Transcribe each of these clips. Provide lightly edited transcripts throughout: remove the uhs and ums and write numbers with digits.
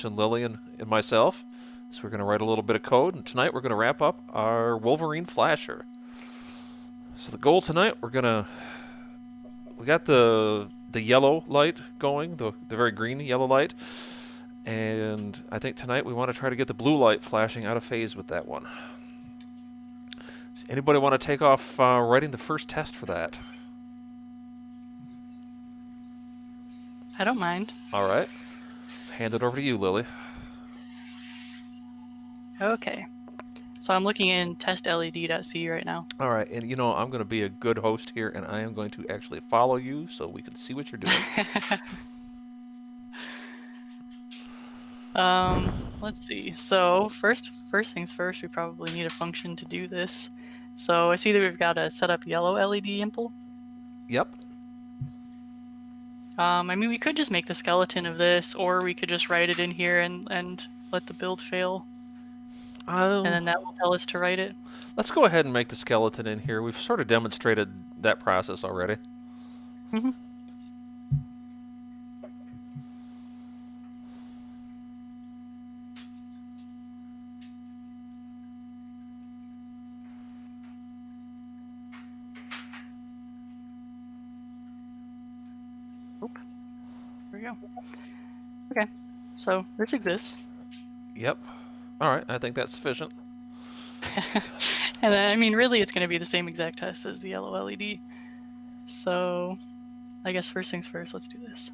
Butch and Lily and myself. So we're going to write a little bit of code, and tonight we're going to wrap up our Wolverine flasher. So the goal tonight, we got the yellow light going, the very green yellow light, and I think tonight we want to try to get the blue light flashing out of phase with that one. Does anybody want to take off writing the first test for that? I don't mind. All right. Hand it over to you, Lily. Okay. So I'm looking in testled.c right now. All right, and I'm going to be a good host here, and I am going to actually follow you so we can see what you're doing. Let's see. So first things first, we probably need a function to do this. So I see that we've got a set up yellow LED impl. Yep. I mean, we could just make the skeleton of this, or we could just write it in here and let the build fail. And then that will tell us to write it. Let's go ahead and make the skeleton in here. We've sort of demonstrated that process already. Mm-hmm. Oop. There we go. Okay, so this exists. Yep. All right, I think that's sufficient. And then, I mean, really, it's going to be the same exact test as the yellow LED. So, I guess first things first, let's do this.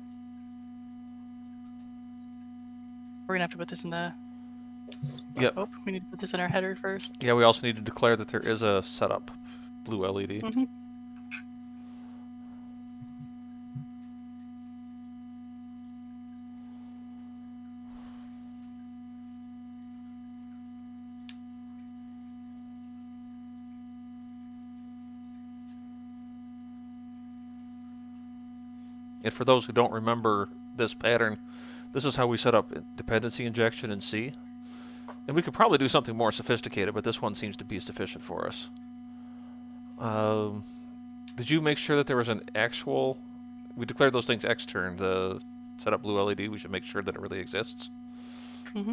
We're going to have to put this in the... Yep. Oh, we need to put this in our header first. Yeah, we also need to declare that there is a setup blue LED. Mm-hmm. And for those who don't remember this pattern, this is how we set up dependency injection in C. And we could probably do something more sophisticated, but this one seems to be sufficient for us. Did you make sure that there was an actual... We declared those things extern, the setup blue LED. We should make sure that it really exists. Mm-hmm.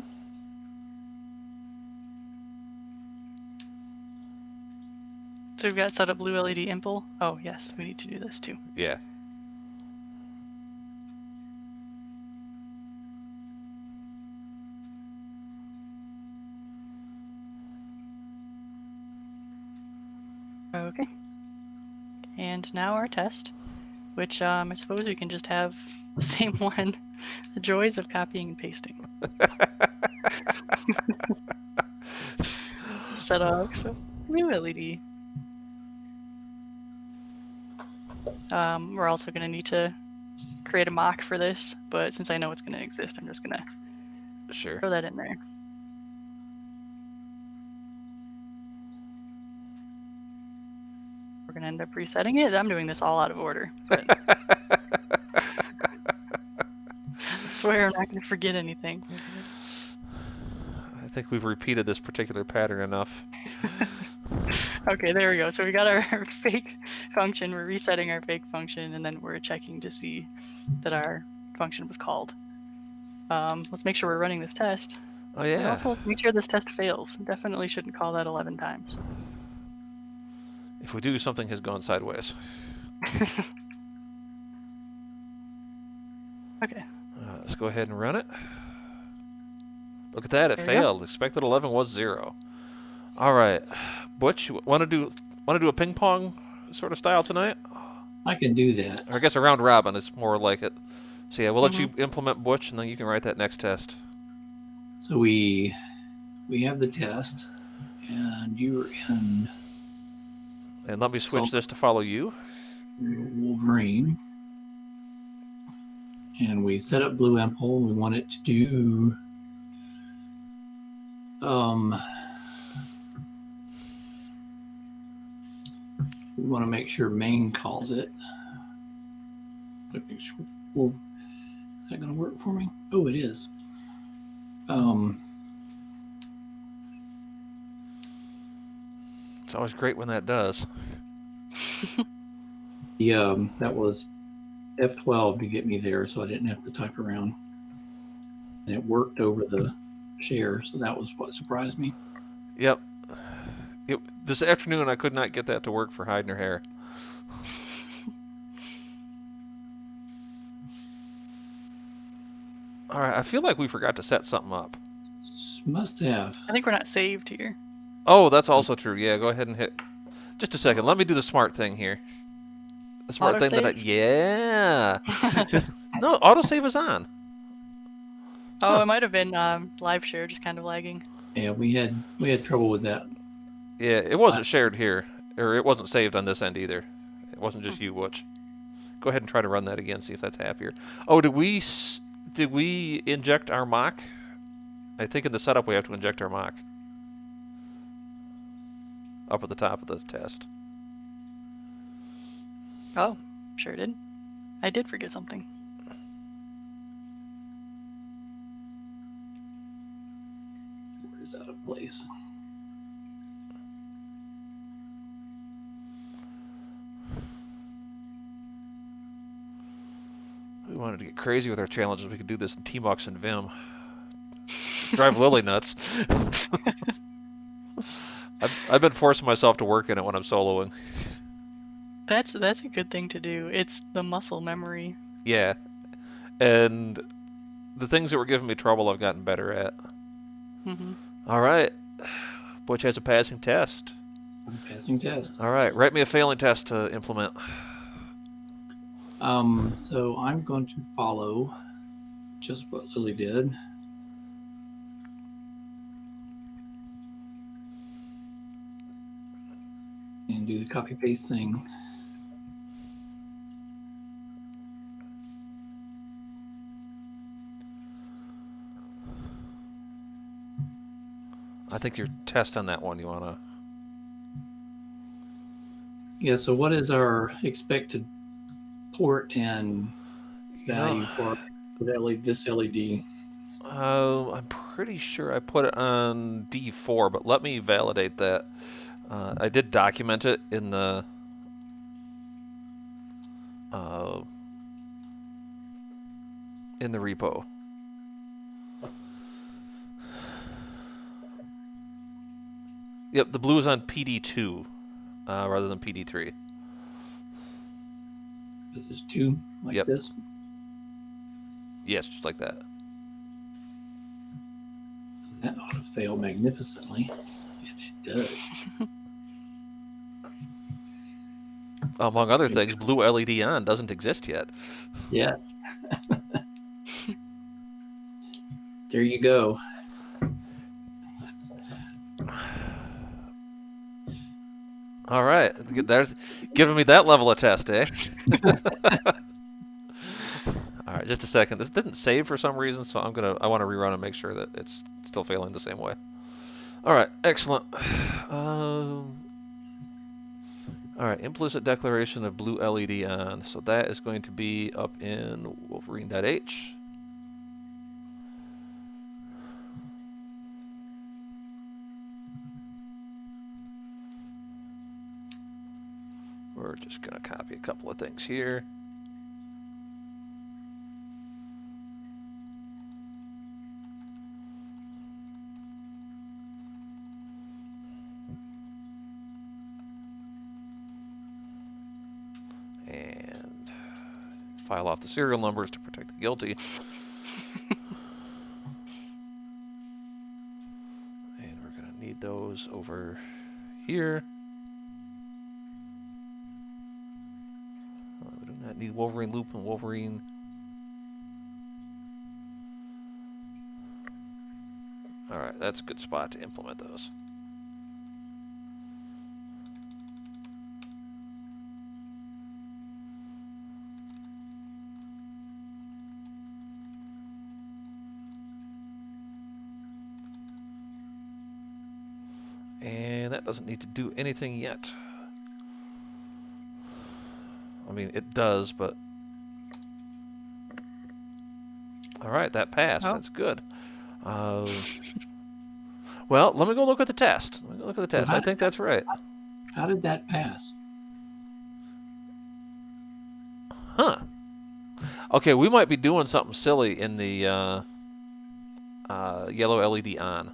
So we've got setup blue LED impl. Oh, yes, we need to do this too. Yeah. Okay. And now our test, which I suppose we can just have the same one. The joys of copying and pasting. Set up blue LED. We're also going to need to create a mock for this, but since I know it's going to exist, I'm just going to throw that in there. We're going to end up resetting it. I'm doing this all out of order. But I swear I'm not going to forget anything. I think we've repeated this particular pattern enough. Okay, there we go. So we got our fake function. We're resetting our fake function, and then we're checking to see that our function was called. Let's make sure we're running this test. Oh, yeah. And also, let's make sure this test fails. Definitely shouldn't call that 11 times. If we do, something has gone sideways. Okay. Let's go ahead and run it. Look at that, it failed. Expected 11 was 0. All right, Butch, want to do a ping pong sort of style tonight? I can do that. Or I guess a round robin is more like it. So yeah, we'll let you implement Butch, and then you can write that next test. So we have the test, and you're in. And let me switch this to follow you. Wolverine. And we set up blue impl. We want it to do we want to make sure main calls it. Make sure, well, is that going to work for me? Oh, it is. It's always great when that does. That was F12 to get me there, so I didn't have to type around. and it worked over the share, so that was what surprised me. Yep. This afternoon, I could not get that to work for hiding her hair. All right, I feel like we forgot to set something up. Must have. I think we're not saved here. Oh, that's also true. Yeah, go ahead and hit. Just a second. Let me do the smart thing here. The smart thing that I. Autosave? Yeah. No, autosave is on. Oh, Huh. it might have been live share, just kind of lagging. Yeah, we had trouble with that. Yeah, it wasn't shared here, or it wasn't saved on this end either. It wasn't just you, Butch. Go ahead and try to run that again. See if that's happier. Oh, did we inject our mock? I think in the setup we have to inject our mock. Up at the top of this test. Oh, sure did. I did forget something. Where is out of place? We wanted to get crazy with our challenges. We could do this in T-Mux and Vim. Drive Lily nuts. I've been forcing myself to work in it when I'm soloing. That's a good thing to do. It's the muscle memory. Yeah. And the things that were giving me trouble I've gotten better at. Mm-hmm. All right. Butch has a passing test. Passing test. All right. Write me a failing test to implement. So I'm going to follow just what Lily did. And do the copy paste thing. I think your test on that one you want to... Yeah, so what is our expected port and value for this LED? I'm pretty sure I put it on D4, but let me validate that. I did document it in the repo. Yep, the blue is on PD2 rather than PD3. This is 2 like Yep. this. Yes, just like that. That ought to fail magnificently. And it does. Among other things, blue LED on doesn't exist yet. Yes. There you go. All right, there's giving me that level of test, eh? All right, just a second. This didn't save for some reason, so I want to rerun and make sure that it's still failing the same way. All right, excellent. All right, implicit declaration of blue LED on. So that is going to be up in Wolverine.h. We're just going to copy a couple of things here. And file off the serial numbers to protect the guilty. And we're going to need those over here. We do not need Wolverine loop and Wolverine. Alright, that's a good spot to implement those. And that doesn't need to do anything yet. I mean, it does, but... Alright, that passed. Oh. That's good. Well, let me go look at the test. Let me go look at the test. I think that's right. How did that pass? Huh. Okay, we might be doing something silly in the yellow LED on.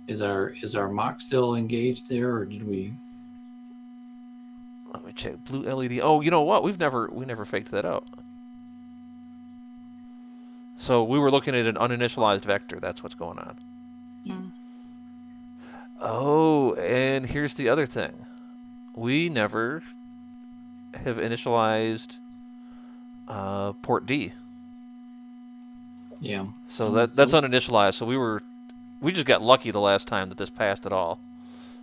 Is our mock still engaged there, or did we? Let me check. Blue LED. Oh, you know what? We never faked that out. So we were looking at an uninitialized vector. That's what's going on. Mm. Oh, and here's the other thing. We never have initialized port D. Yeah. So that's uninitialized. So we just got lucky the last time that this passed at all.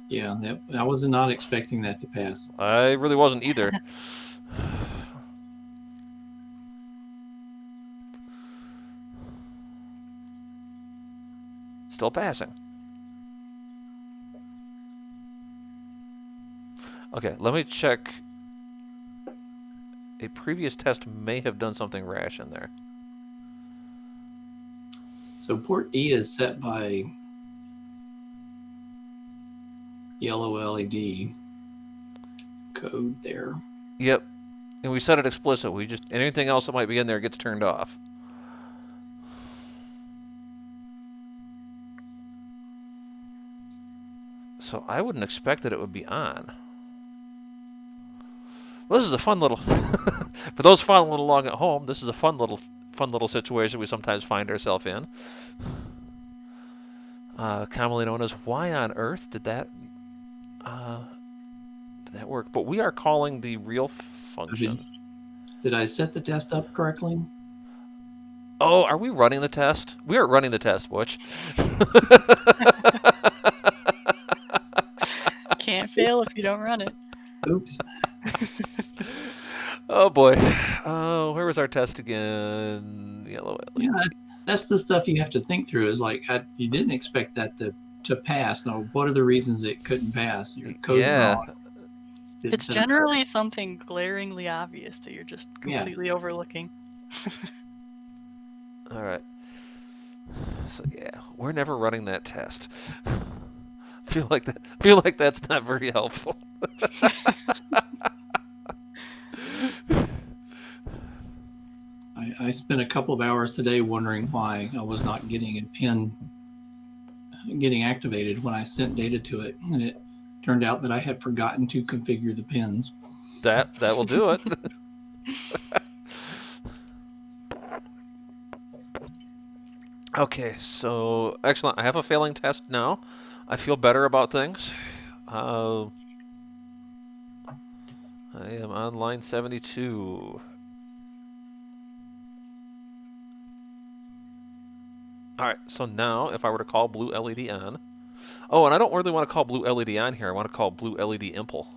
Yeah, I was not expecting that to pass. I really wasn't either. Still passing. Okay, let me check. A previous test may have done something rash in there. So port E is set by yellow LED code there. Yep. And we set it explicit. We just anything else that might be in there gets turned off. So I wouldn't expect that it would be on. Well, this is a fun little for those following along at home, this is a fun little situation we sometimes find ourselves in. Commonly known as why on earth did that work? But we are calling the real function. Did I set the test up correctly? Oh, are we running the test? We are running the test, Butch. Can't fail if you don't run it. Oops. Oh boy. Oh, where was our test again? Yellow LED. Yeah, that's the stuff you have to think through. Is like you didn't expect that to pass. Now, what are the reasons it couldn't pass? Your code's wrong. It's generally something glaringly obvious that you're just completely overlooking. All right. So yeah, we're never running that test. Feel like that's not very helpful. I spent a couple of hours today wondering why I was not getting a pin getting activated when I sent data to it, and it turned out that I had forgotten to configure the pins. That will do it. Okay, so excellent. I have a failing test now. I feel better about things. I am on line 72. All right, so now if I were to call blue LED on. Oh, and I don't really want to call blue LED on here. I want to call blue LED impl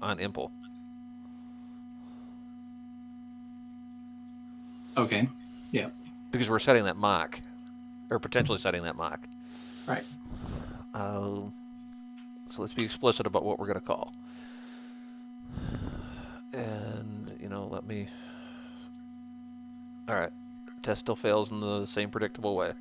on impl. Okay. Yeah. Because we're setting that mock, or potentially setting that mock. Right. So let's be explicit about what we're going to call. And, let me... All right. Test still fails in the same predictable way.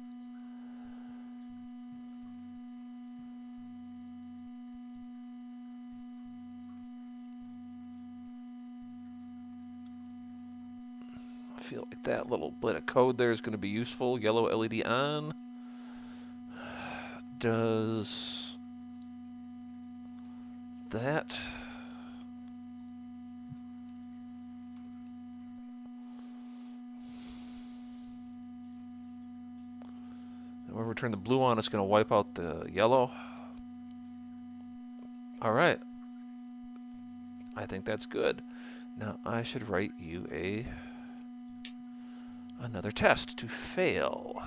I feel like that little bit of code there is going to be useful. Yellow LED on. Does that... When we turn the blue on, it's going to wipe out the yellow. All right. I think that's good. Now I should write you another test to fail.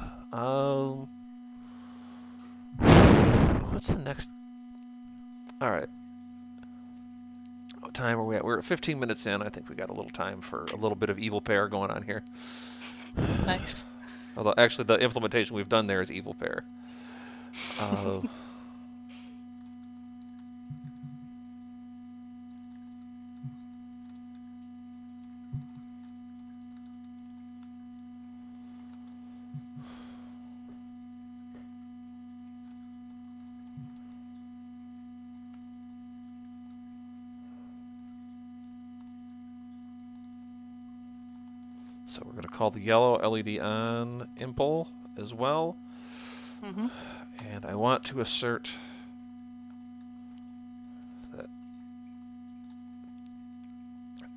What's the next? All right. What time are we at? We're at 15 minutes in. I think we got a little time for a little bit of evil pair going on here. Nice. Although, actually, the implementation we've done there is evil pair. So we're going to call the yellow LED on impul as well. Mm-hmm. And I want to assert that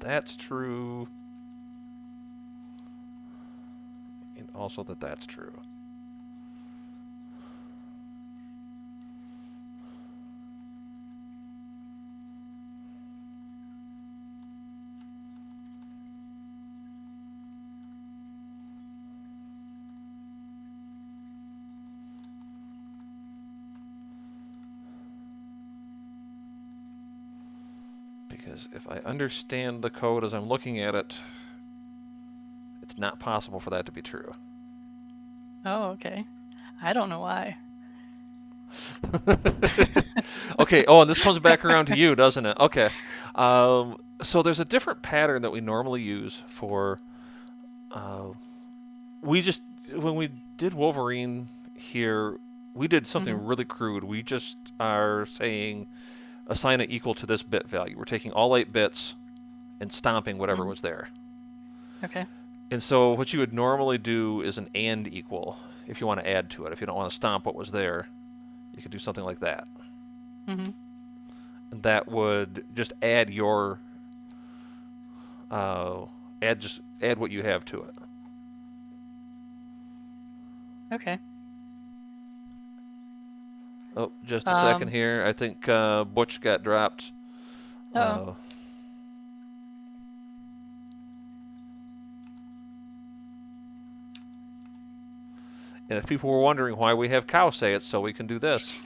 that's true, and also that that's true. Because if I understand the code as I'm looking at it, it's not possible for that to be true. Oh, okay. I don't know why. Okay, oh, and this comes back around to you, doesn't it? Okay. So there's a different pattern that we normally use for... when we did Wolverine here, we did something really crude. We just are saying assign it equal to this bit value. We're taking all 8 bits and stomping whatever was there. Okay. And so what you would normally do is an AND equal if you want to add to it. If you don't want to stomp what was there, you could do something like that. Mm-hmm. And that would just add your add what you have to it. Okay. Oh, just a second here. I think Butch got dropped. Oh. And if people were wondering why we have cow say it, so we can do this.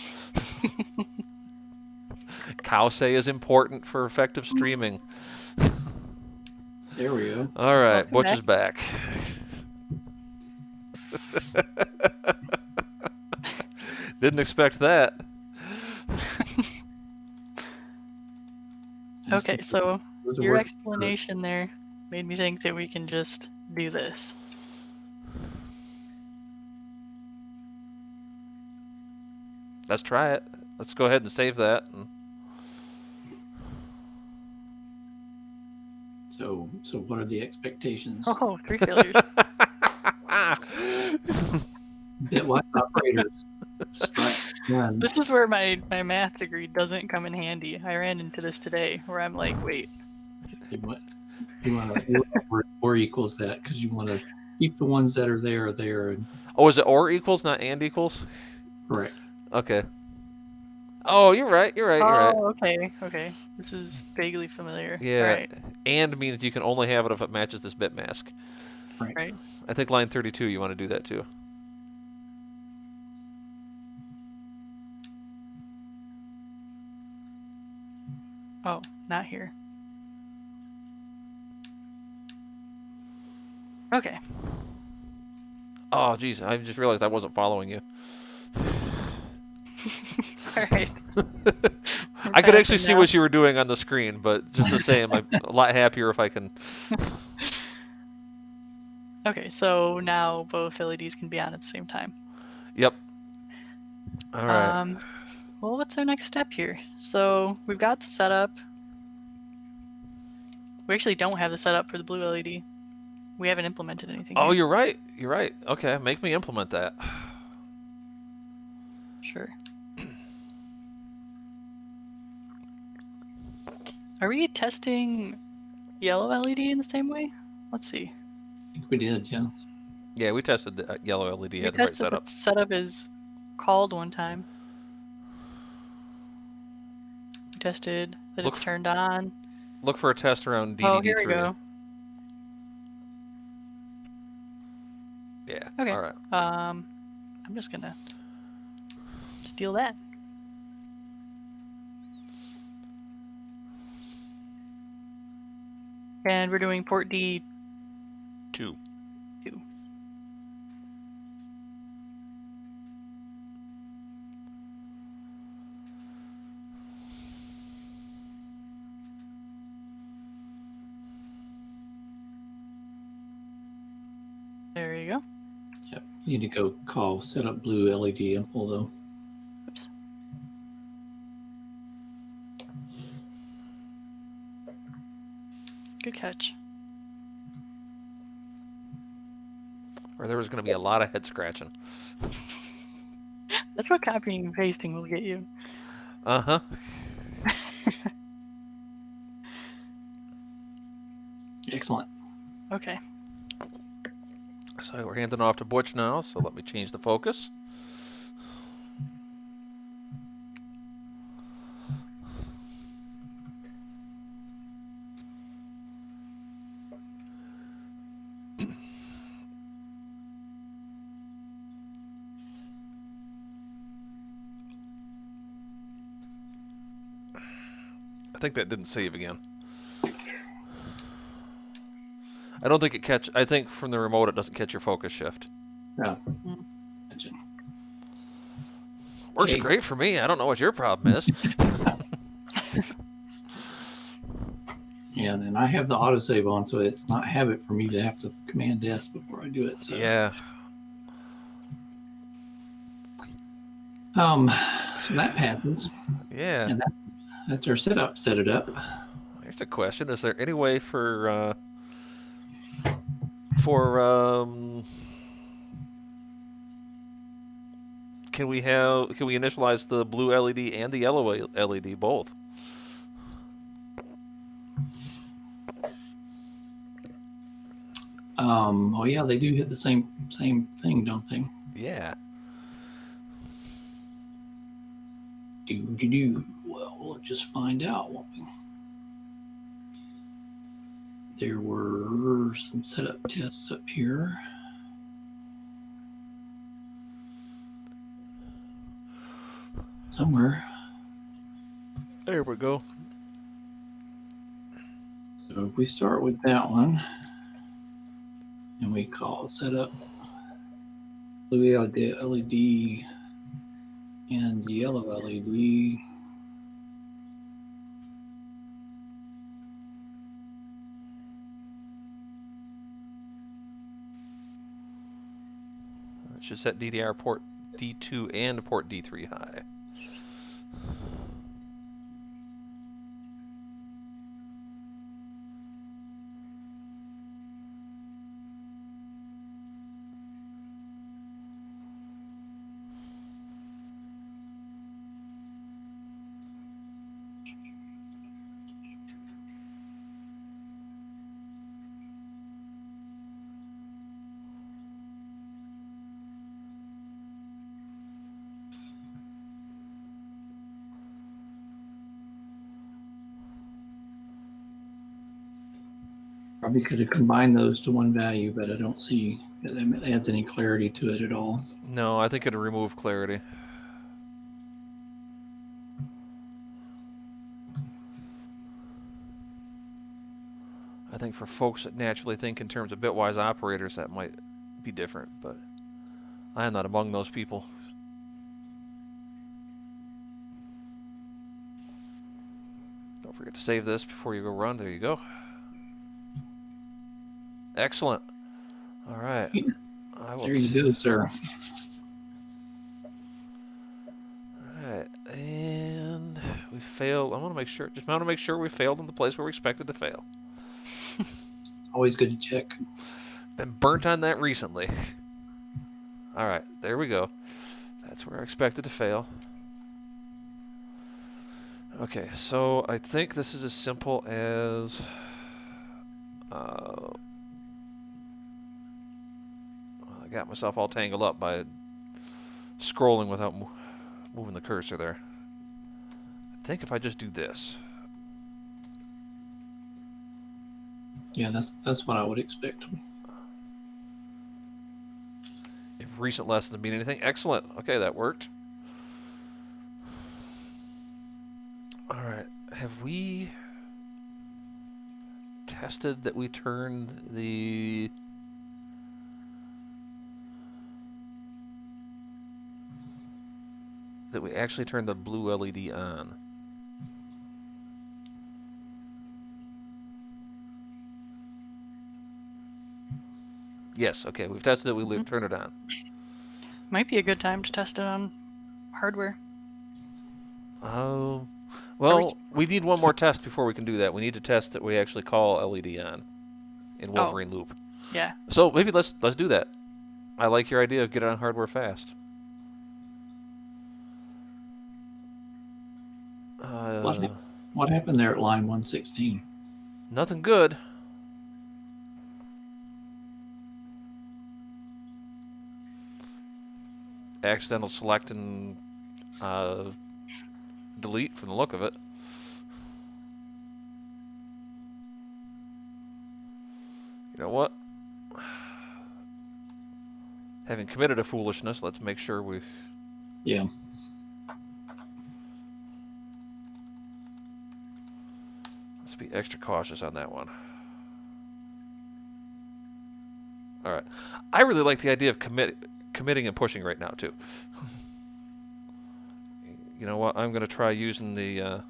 Cow say is important for effective streaming. There we go. All right, Welcome Butch is back. Didn't expect that. Okay, so Those are your working. explanation there made me think that we can just do this. Let's try it. Let's go ahead and save that. So what are the expectations? Oh, 3 failures. Bitwise operators. Strike one. This is where my math degree doesn't come in handy. I ran into this today where I'm like, wait. You want to or equals that because you want to keep the ones that are there. And Oh, is it or equals, not and equals? correct. Okay. Oh, you're right. You're right. Okay. This is vaguely familiar. Yeah. All right. And means you can only have it if it matches this bit mask. Right. I think line 32, you want to do that too. Oh, not here. Okay. Oh, geez. I just realized I wasn't following you. All right. I could actually see what you were doing on the screen, but just the same, I'm a lot happier if I can... Okay, so now both LEDs can be on at the same time. Yep. All right. Well, what's our next step here? So we've got the setup. We actually don't have the setup for the blue LED. We haven't implemented anything. Oh, yet. you're right. You're right. Okay, make me implement that. Sure. Are we testing yellow LED in the same way? Let's see. I think we did, yeah. Yeah, we tested the yellow LED We had the right tested setup. the setup is called one time. We tested that it's turned on. Look for a test around DDD3. Oh, here we go. Yeah. Okay. All right. I'm just gonna steal that. And we're doing port D2. 2. There you go. Yep. You need to go call setup blue LED impul though. Oops. Good catch. or there was going to be a lot of head scratching. That's what copying and pasting will get you. Uh-huh. Excellent. Okay. So we're handing off to Butch now, so let me change the focus. I think that didn't save again. I don't think it catch. I think from the remote it doesn't catch your focus shift. Yeah. Works Okay. great for me. I don't know what your problem is. Yeah, and I have the autosave on, so it's not habit for me to have to command S before I do it. So. Yeah. So that passes. Yeah. And that's our setup. Set it up. Here's a question: is there any way for can we initialize the blue LED and the yellow LED both? Oh yeah, they do hit the same thing, don't they? Yeah. Do. Well, we'll just find out, won't we? There were some setup tests up here. Somewhere. There we go. So if we start with that one, and we call setup blue LED and yellow LED. It should set DDR port D2 and port D3 high. Probably could have combined those to one value, but I don't see that adds any clarity to it at all. No, I think it'll remove clarity. I think for folks that naturally think in terms of bitwise operators, that might be different, but I am not among those people. Don't forget to save this before you go run. There you go. Excellent. All right. I will There you go, sir. All right, and we failed. I want to make sure. Just want to make sure we failed in the place where we expected to fail. Always good to check. Been burnt on that recently. All right, there we go. That's where I expected to fail. Okay, so I think this is as simple as I got myself all tangled up by scrolling without moving the cursor there. I think if I just do this. Yeah, that's what I would expect. If recent lessons mean anything, excellent. Okay, that worked. All right, have we tested that we turned the that we actually turned the blue LED on? Yes, okay, we've tested it, we turned it on. Might be a good time to test it on hardware. Oh, well, we need one more test before we can do that. We need to test that we actually call LED on in Wolverine Loop. Yeah. So maybe let's do that. I like your idea of get it on hardware fast. What, Uh, what happened there at line 116? Nothing good. Accidental select and delete from the look of it. You know what? Having committed a foolishness, let's make sure we... Yeah. Let's be extra cautious on that one. All right. I really like the idea of committing and pushing right now, too. You know what? I'm going to try using the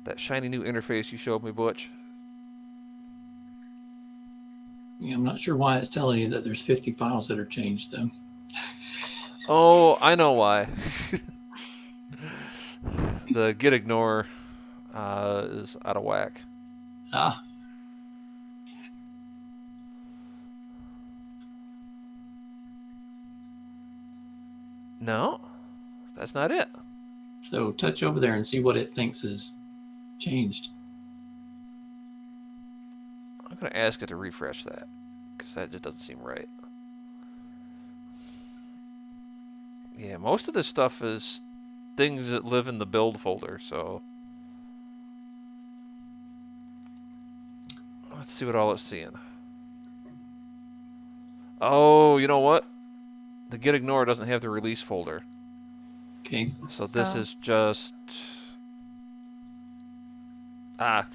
that shiny new interface you showed me, Butch. Yeah, I'm not sure why it's telling you that there's 50 files that are changed, though. Oh, I know why. The git ignore is out of whack. Ah, No, that's not it. so touch over there and see what it thinks is changed. I'm going to ask it to refresh that, because that just doesn't seem right. Yeah, most of this stuff is things that live in the build folder, so... Let's see what all it's seeing. Oh, you know what? The git ignore doesn't have the release folder. Okay. So this Oh. is just...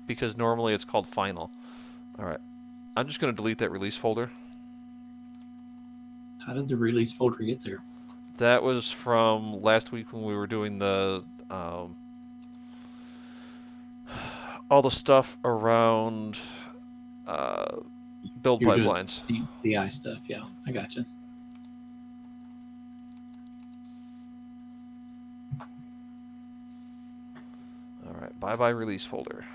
because normally it's called final. Alright. I'm just going to delete that release folder. How did the release folder get there? That was from last week when we were doing the... all the stuff around build You're doing pipelines. CI stuff. Yeah, I gotcha. Alright, bye-bye release folder.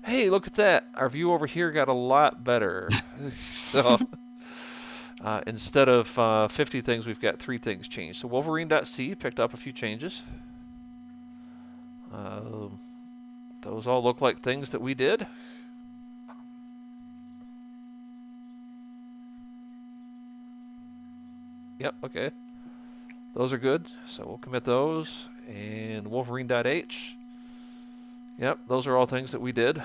Hey, look at that. Our view over here got a lot better. So, instead of 50 things, we've got 3 things changed. So Wolverine.c picked up a few changes. Those all look like things that we did. Yep, okay. Those are good, so we'll commit those. And Wolverine.h. Yep, those are all things that we did. We'll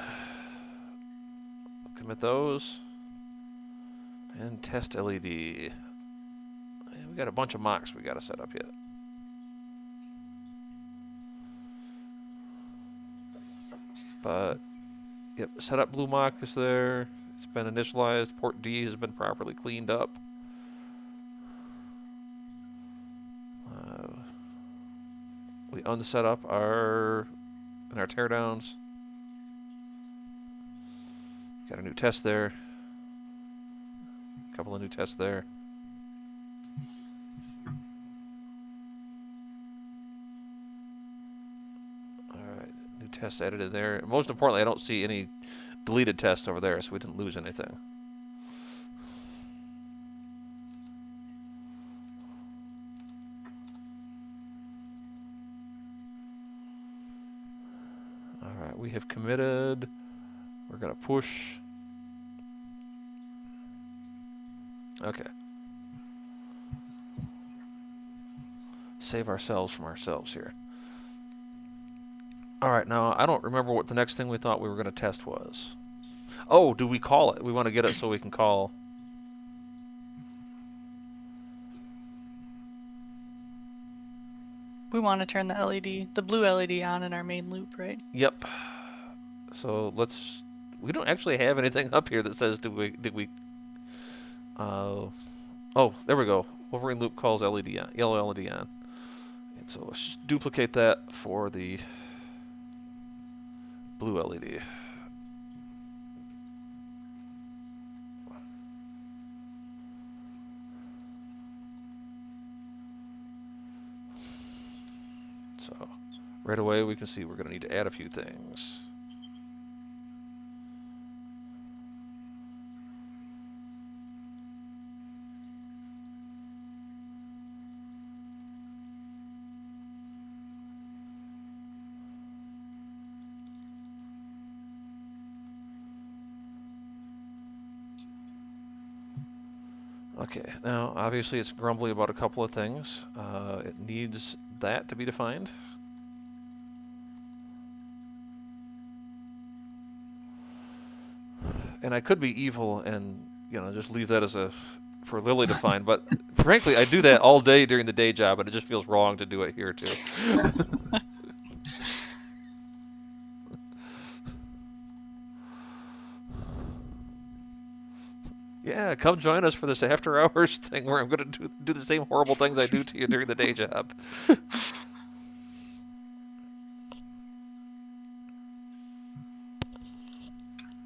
commit those. And test LED. And we got a bunch of mocks we got to set up yet. But, yep, setup blue mock is there. It's been initialized. Port D has been properly cleaned up. We unset up our teardowns. Got a new test there. A couple of new tests there. Alright, new tests added in there. Most importantly, I don't see any deleted tests over there, so we didn't lose anything. Alright, we have committed. We're going to push. Okay. Save ourselves from ourselves here. Alright, now I don't remember what the next thing we thought we were going to test was. Oh, do we call it? We want to get it so we can call... We want to turn the LED, the blue LED on in our main loop, right? Yep. So let's... We don't actually have anything up here that says did we... oh, there we go. Wolverine loop calls LED on, yellow LED on. And so let's just duplicate that for the blue LED. So right away we can see we're going to need to add a few things. Okay, now obviously it's grumbly about a couple of things. It needs that to be defined. And I could be evil and, just leave that as for Lily to find, but frankly, I do that all day during the day job, and it just feels wrong to do it here too. Yeah, come join us for this after hours thing where I'm going to do the same horrible things I do to you during the day job.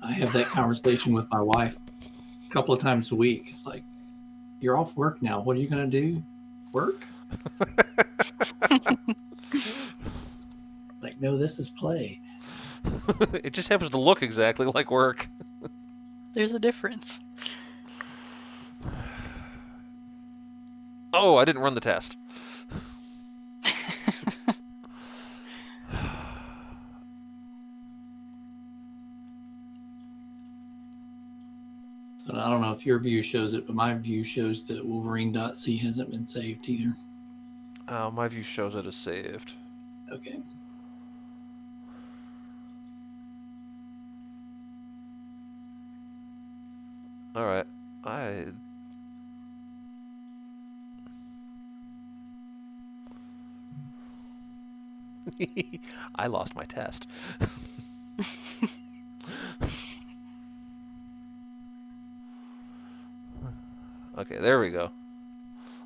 I have that conversation with my wife a couple of times a week. It's like, you're off work now. What are you going to do? Work? Like, no, this is play. It just happens to look exactly like work. There's a difference. Oh, I didn't run the test. So I don't know if your view shows it, but my view shows that Wolverine.c hasn't been saved either. My view shows it as saved. Okay. All right. I lost my test. Okay, there we go.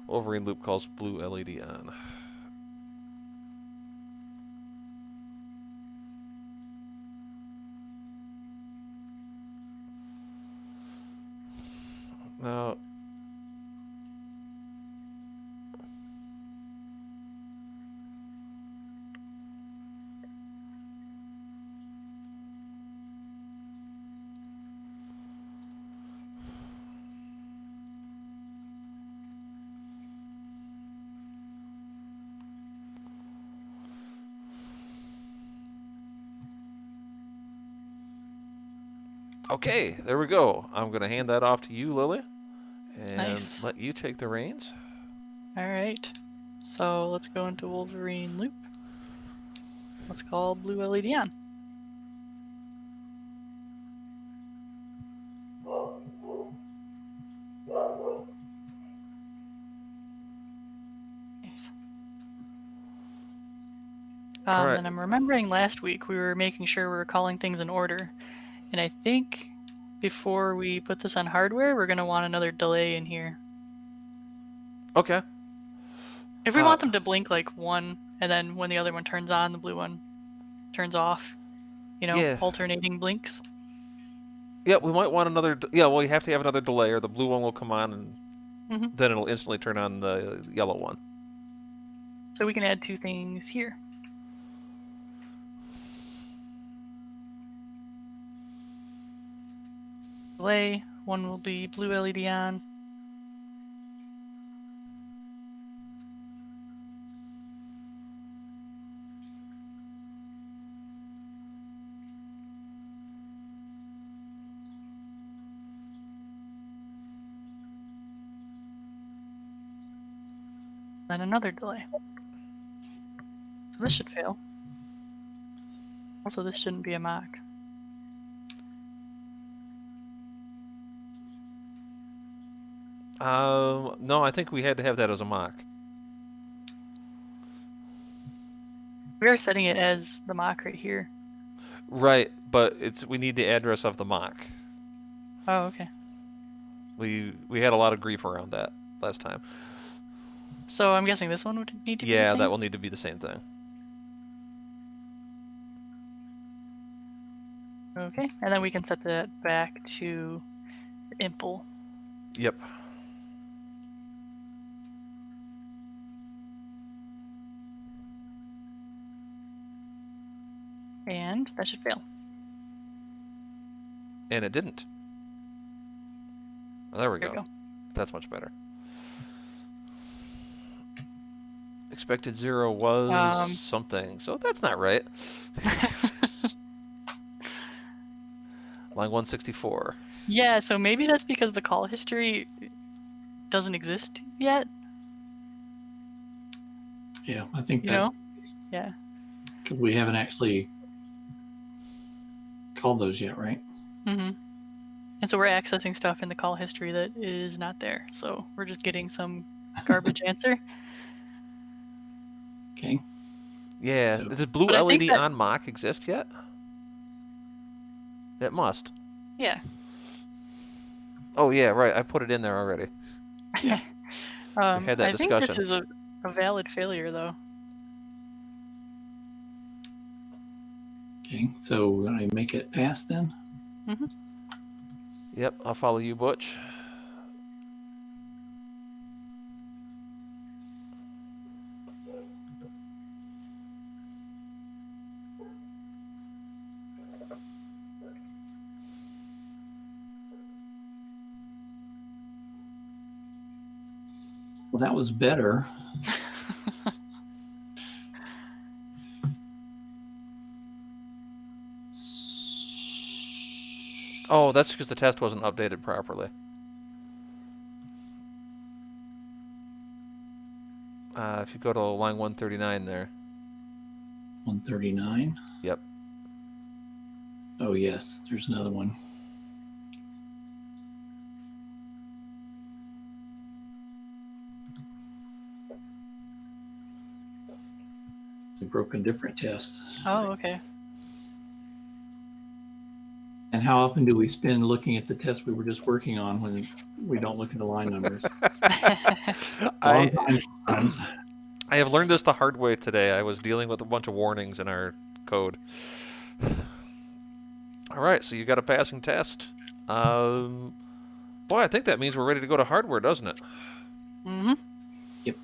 Wolverine loop calls blue LED on. Now, okay, there we go. I'm going to hand that off to you, Lily, and Nice. let you take the reins. All right. So let's go into Wolverine loop. Let's call blue LED on. Nice. All right. And I'm remembering last week we were making sure we were calling things in order. And I think before we put this on hardware, we're going to want another delay in here. Okay. If we want them to blink like one, and then when the other one turns on, the blue one turns off, Yeah. alternating blinks. Yeah, we might want another. Yeah, well, you have to have another delay, or the blue one will come on, and then it'll instantly turn on the yellow one. So we can add two things here. Delay, one will be blue LED on. Then another delay. So this should fail. Also, this shouldn't be a mock. No, I think we had to have that as a mock. We are setting it as the mock right here. Right, but we need the address of the mock. Oh, okay. We had a lot of grief around that last time. So I'm guessing this one would need to be the Yeah, same? that will need to be the same thing. Okay, and then we can set that back to Impel. Yep. And that should fail. And it didn't. Oh, there we There we go. go. That's much better. Expected zero was something, so that's not right. Line 164. Yeah, so maybe that's because the call history doesn't exist yet. Yeah, I think You that's know? Yeah. because we haven't actually called those yet, right? Mm-hmm. And so we're accessing stuff in the call history that is not there. So we're just getting some garbage answer. Okay. Yeah. So, Does blue But I think LED that, on mock exist yet? It must. yeah. Oh yeah, right. I put it in there already. yeah. We had that I think this discussion. is a valid failure, though. Okay. So we're going to make it pass then? Mm-hmm. Yep, I'll follow you, Butch. Well, that was better. Oh, that's because the test wasn't updated properly. If you go to line 139 there. 139. Yep. Oh, yes. There's another one. We broke a different test. Oh, okay. And how often do we spend looking at the test we were just working on when we don't look at the line numbers? Long time sometimes. I have learned this the hard way today. I was dealing with a bunch of warnings in our code. All right, so you got a passing test. Boy, I think that means we're ready to go to hardware, doesn't it? Mm-hmm. Yep.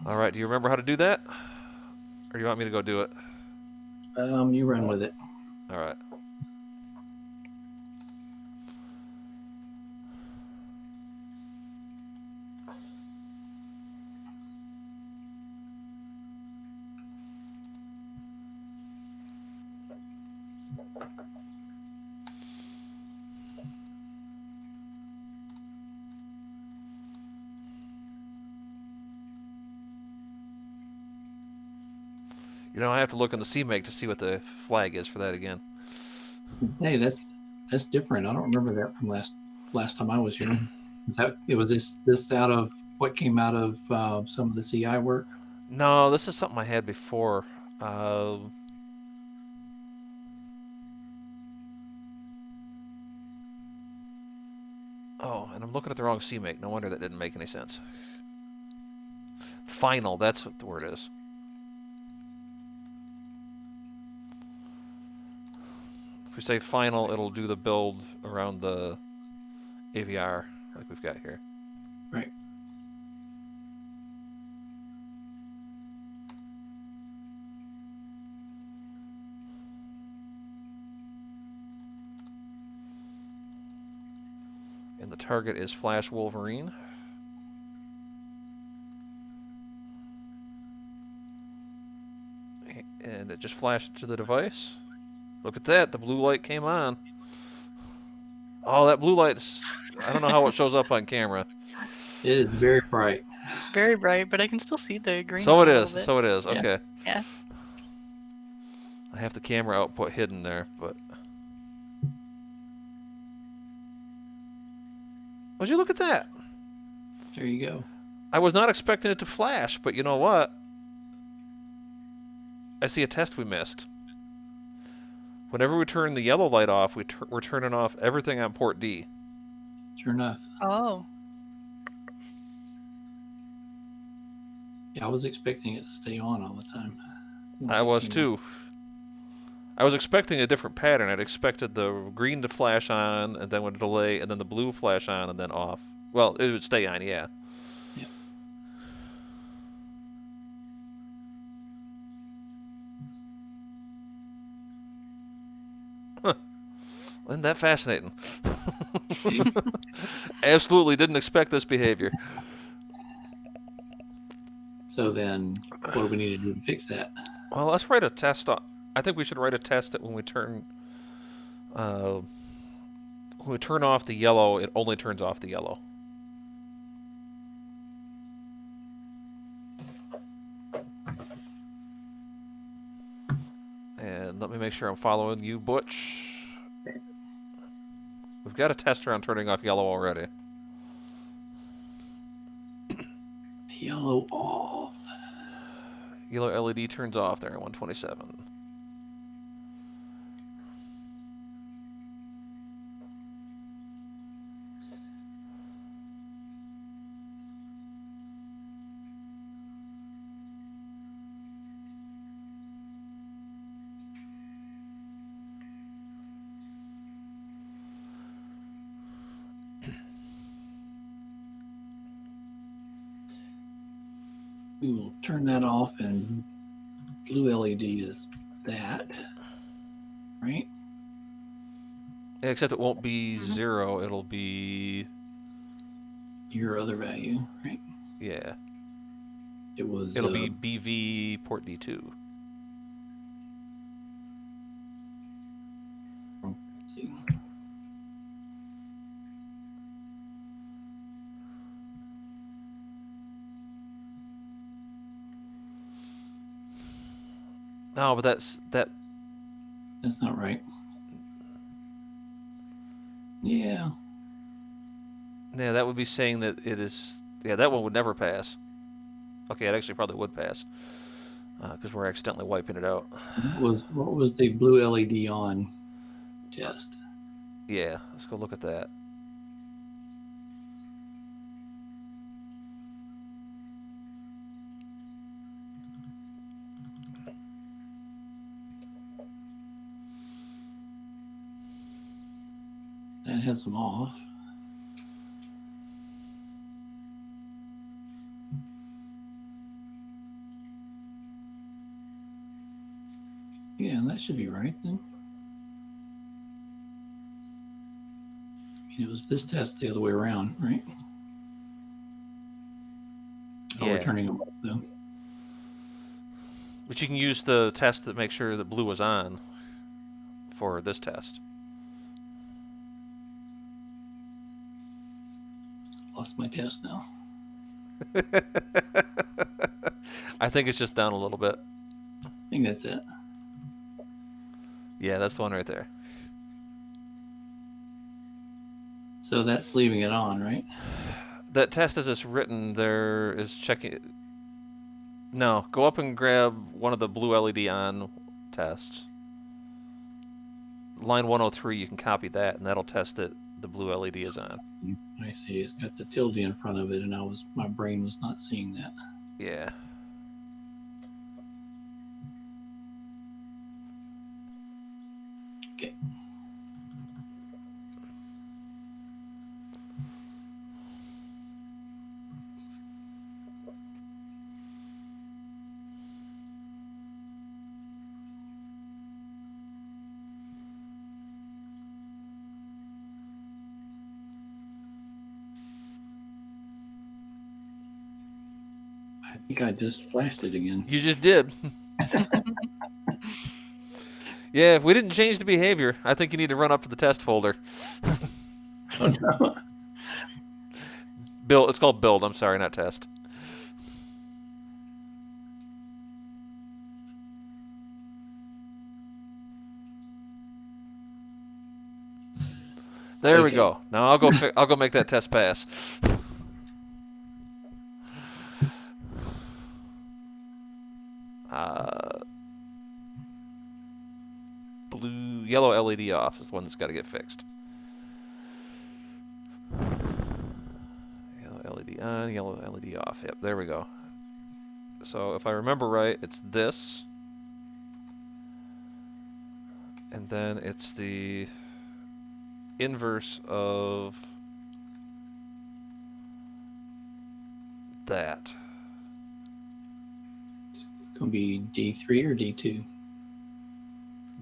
All right, do you remember how to do that? Or do you want me to go do it? You run with it. All right. You know, I have to look in the CMake to see what the flag is for that again. Hey, that's different. I don't remember that from last time I was here. It was this out of what came out of some of the CI work? No, this is something I had before. Oh, and I'm looking at the wrong CMake. No wonder that didn't make any sense. Final, that's what the word is. If we say final, it'll do the build around the AVR like we've got here. Right. And the target is Flash Wolverine. And it just flashed to the device. Look at that, the blue light came on. Oh, that blue light's... I don't know how it shows up on camera. It is very bright. Very bright, but I can still see the green. So a it little is, bit. so it is, Yeah. okay. Yeah. I have the camera output hidden there, but... Would you look at that? There you go. I was not expecting it to flash, but you know what? I see a test we missed. Whenever we turn the yellow light off, we're turning off everything on port D. Sure enough. Oh. Yeah, I was expecting it to stay on all the time. I was too. I was expecting a different pattern. I'd expected the green to flash on, and then with a delay, and then the blue flash on, and then off. Well, it would stay on, yeah. Yep. Isn't that fascinating? Absolutely didn't expect this behavior. So then, what do we need to do to fix that? Well, let's write a test. I think we should write a test that when we turn off the yellow, it only turns off the yellow. me make sure I'm following you, Butch. We've got a tester on turning off yellow already. Yellow off. Yellow LED turns off there at 127. We will turn that off, and blue LED is that, right? Except it won't be 0. It'll be... Your other value, right? Yeah. It was. It'll be BV port D2. Let's see. No, but that's... That's not right. Yeah. Yeah, that would be saying that it is... Yeah, that one would never pass. Okay, it actually probably would pass. Because we're accidentally wiping it out. What was the blue LED on test? Yeah, let's go look at that. That has them off. Yeah, that should be right then. It was this test the other way around, right? Oh, Yeah. we're turning them off though. But you can use the test that makes sure that blue is on for this test. Lost my test now. I think it's just down a little bit. I think that's it. Yeah, that's the one right there. So that's leaving it on, right? That test as it's written there is checking... No, go up and grab one of the blue LED on tests. Line 103, you can copy that, and that'll test that the blue LED is on. I see. It's got the tilde in front of it, and my brain was not seeing that. Yeah. Okay. I think I just flashed it again. You just did. Yeah, if we didn't change the behavior, I think you need to run up to the test folder. Oh no. Build. It's called build. I'm sorry, not test. There we Okay. go. Now I'll go. I'll go make that test pass. Yellow LED off is the one that's got to get fixed. Yellow LED on, yellow LED off. Yep, there we go. So if I remember right, it's this. And then it's the inverse of that. It's going to be D3 or D2?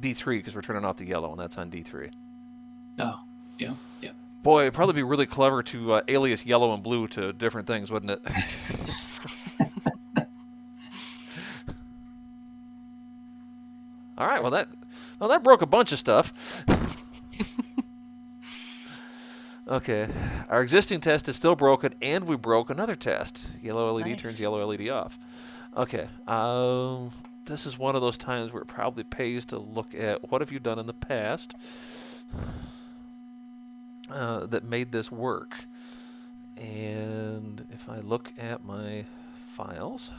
D3, because we're turning off the yellow, and that's on D3. Oh, yeah, yeah. Boy, it'd probably be really clever to alias yellow and blue to different things, wouldn't it? All right, well that broke a bunch of stuff. Okay, our existing test is still broken, and we broke another test. Yellow LED Nice. turns yellow LED off. Okay, this is one of those times where it probably pays to look at what have you done in the past that made this work. And if I look at my files,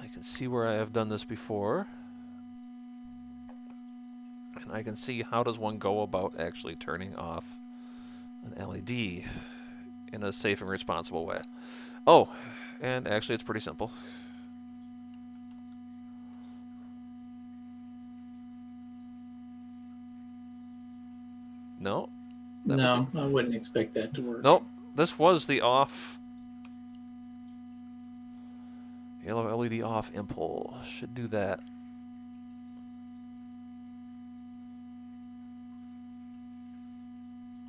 I can see where I have done this before. And I can see how does one go about actually turning off an LED in a safe and responsible way. Oh, and actually it's pretty simple. No. No, I wouldn't expect that to work. Nope. This was the off. Yellow LED off impulse. Should do that.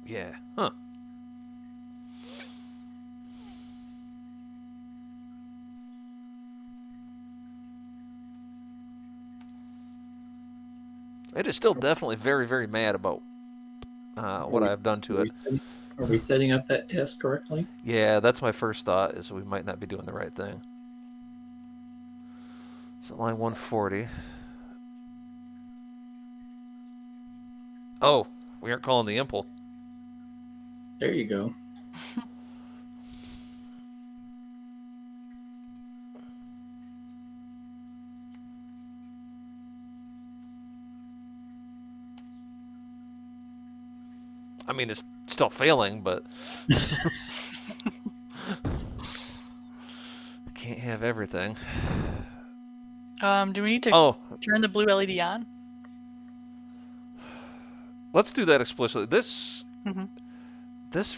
Yeah. Huh. It is still definitely very, very mad about what I've done to it. Are we setting up that test correctly? Yeah, that's my first thought, is we might not be doing the right thing. So line 140. Oh, we aren't calling the impul. There you go. I mean, it's still failing, but can't have everything. Do we need to turn the blue LED on? Let's do that explicitly. This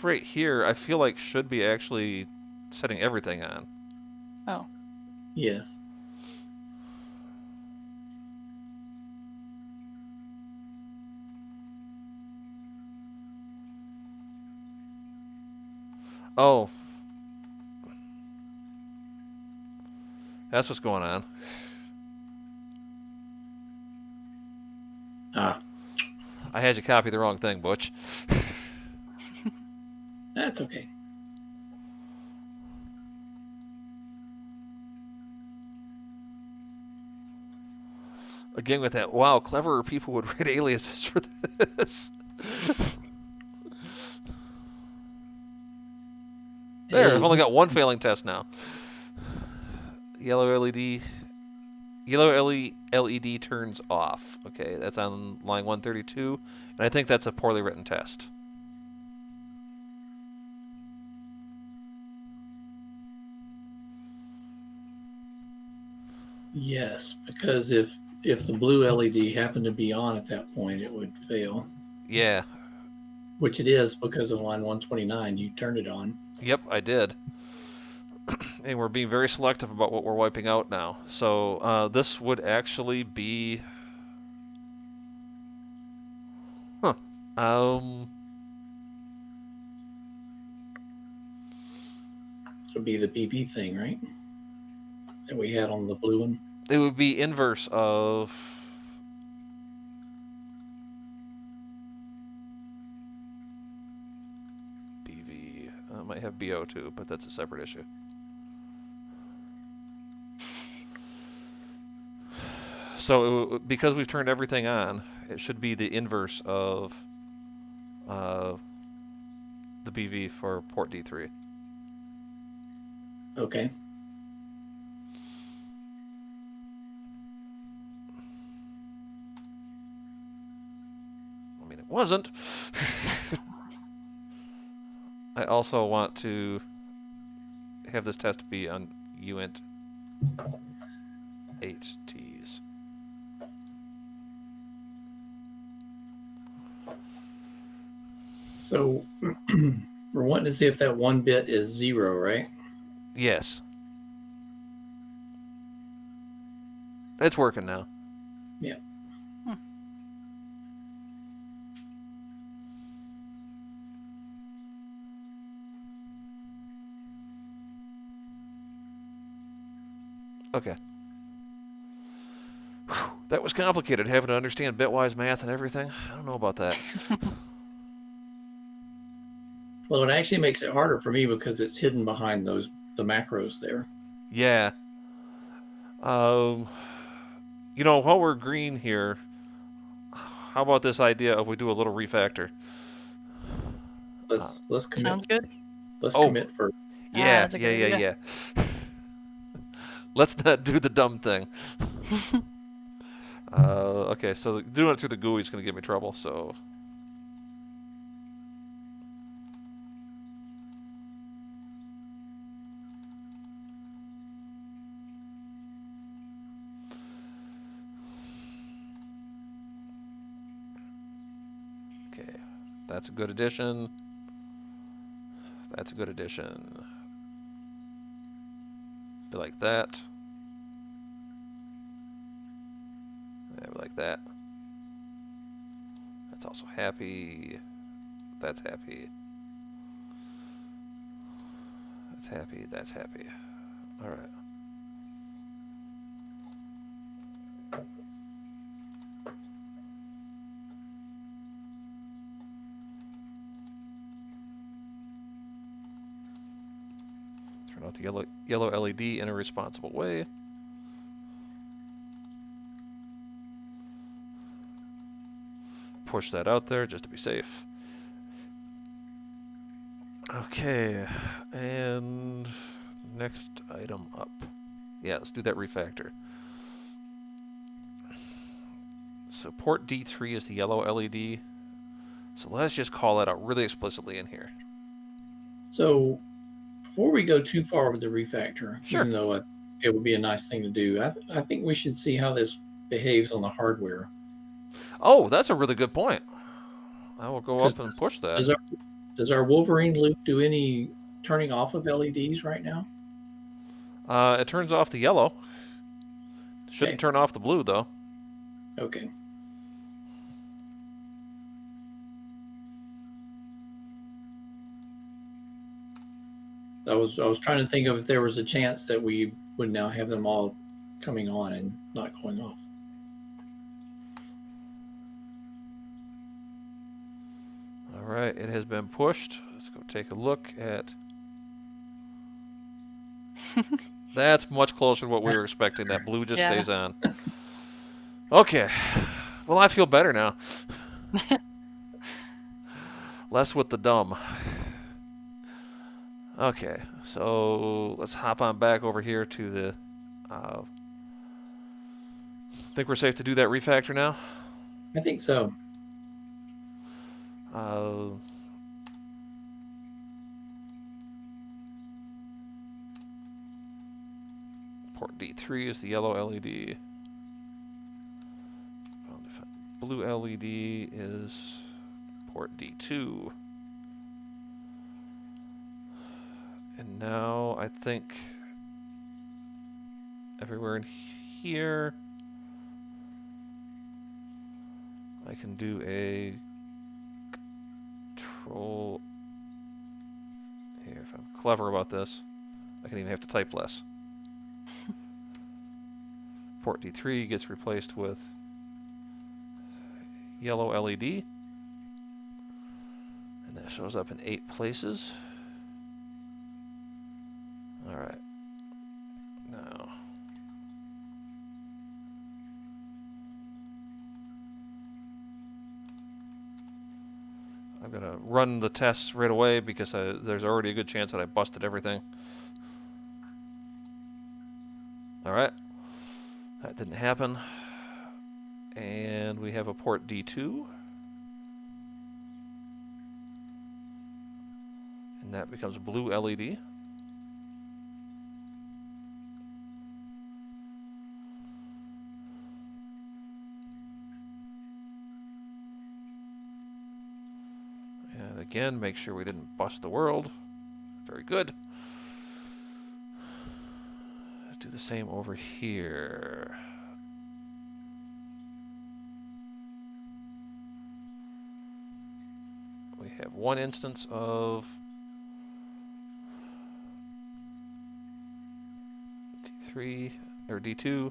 right here, I feel like should be actually setting everything on. Oh. Yes. Oh. That's what's going on. Ah. I had you copy the wrong thing, Butch. That's okay. Again with that, wow, cleverer people would write aliases for this. There, I've only got one failing test now. Yellow LED turns off. Okay, that's on line 132, and I think that's a poorly written test. Yes, because if the blue LED happened to be on at that point, it would fail. Yeah. Which it is because of line 129. You turned it on. Yep, I did. And we're being very selective about what we're wiping out now. So this would actually be... Huh. It would be the PV thing, right? That we had on the blue one. It would be inverse of... BV. I might have BO too, but that's a separate issue. So because we've turned everything on, it should be the inverse of the BV for port D3. Okay. I mean, it wasn't. I also want to have this test be on UINT 8Ts. So we're wanting to see if that one bit is 0, right? Yes. It's working now. Yeah. Okay. Whew, that was complicated, having to understand bitwise math and everything. I don't know about that. Well, it actually makes it harder for me because it's hidden behind the macros there. Yeah. Um, while we're green here, how about this idea of we do a little refactor? Let's commit. Sounds good. Let's Oh, commit first. yeah, That's a good idea. yeah. Let's not do the dumb thing. Okay, so doing it through the GUI is going to give me trouble, so... Okay, that's a good addition. That's a good addition. Be like that. Yeah, be like that. That's also happy. That's happy. That's happy. That's happy. All right. Turn out the yellow LED in a responsible way. Push that out there just to be safe. Okay, and next item up. Yeah, let's do that refactor. So port D3 is the yellow LED. So let's just call that out really explicitly in here. So before we go too far with the refactor, Sure. even though it would be a nice thing to do, I think we should see how this behaves on the hardware. Oh, that's a really good point. I will go up and push that. Does our Wolverine loop do any turning off of LEDs right now? It turns off the yellow. Shouldn't Okay. turn off the blue, though. Okay. I was trying to think of if there was a chance that we would now have them all coming on and not going off. All right, it has been pushed. Let's go take a look at... That's much closer to what we were expecting. That blue just Yeah. stays on. Okay. Well, I feel better now. Less with the dumb. Okay, so let's hop on back over here to the... think we're safe to do that refactor now? I think so. Port D3 is the yellow LED. Blue LED is port D2. And now I think everywhere in here I can do a control. Here, if I'm clever about this, I can even have to type less. Port D3 gets replaced with yellow LED, and that shows up in 8 places. All right. Now, I'm gonna run the tests right away because there's already a good chance that I busted everything. All right. That didn't happen. And we have a port D2. And that becomes blue LED. And again, make sure we didn't bust the world. Very good. Let's do the same over here. We have one instance of D3 or D2.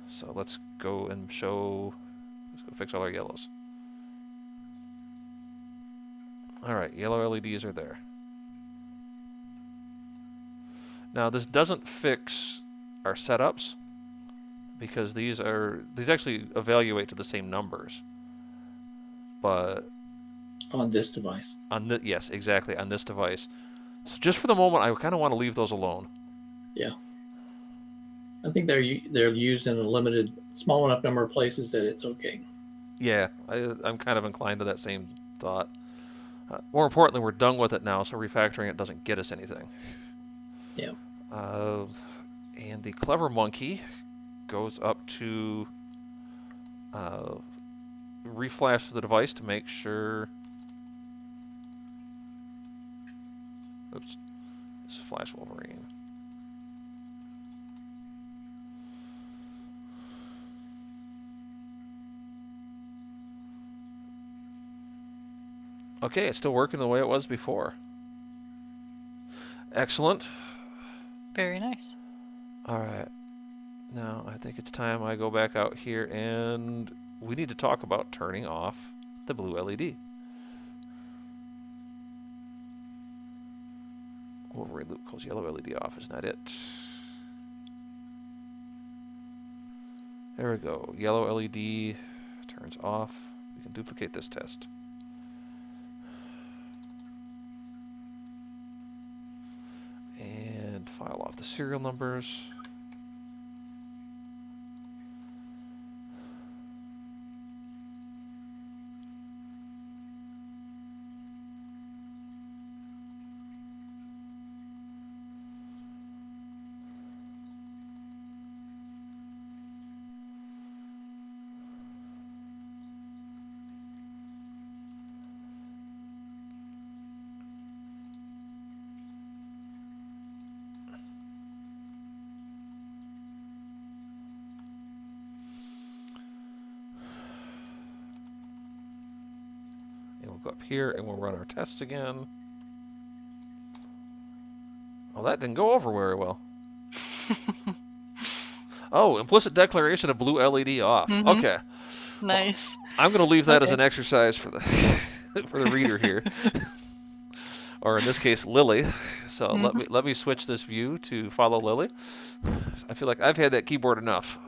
So let's go and show. Let's go fix all our yellows. All right, yellow LEDs are there. Now this doesn't fix our setups, because these actually evaluate to the same numbers, but On this device. yes, exactly, on this device. So just for the moment, I kind of want to leave those alone. Yeah. I think they're used in a limited, small enough number of places that it's okay. Yeah, I'm kind of inclined to that same thought. More importantly, we're done with it now, so refactoring it doesn't get us anything. Yeah. And the clever monkey goes up to reflash the device to make sure. Oops, this is Flash Wolverine. Okay, it's still working the way it was before. Excellent. Very nice. All right. Now I think it's time I go back out here and we need to talk about turning off the blue LED. Wolverine loop calls yellow LED off. Is not it? There we go. Yellow LED turns off. We can duplicate this test. And file off the serial numbers. And we'll go up here and we'll run our tests again. Oh, that didn't go over very well. Oh, implicit declaration of blue LED off. Mhm. Okay. Nice. I'm going to leave that as Okay. an exercise for the for the reader here. Or in this case, Lily. So let me switch this view to follow Lily. I feel like I've had that keyboard enough.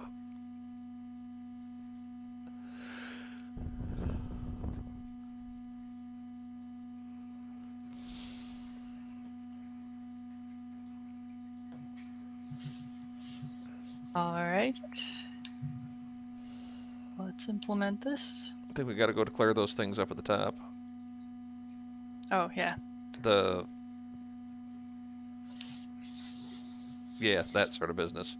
All right. Let's implement this. I think we got to go declare those things up at the top. Oh, yeah. Yeah, that sort of business.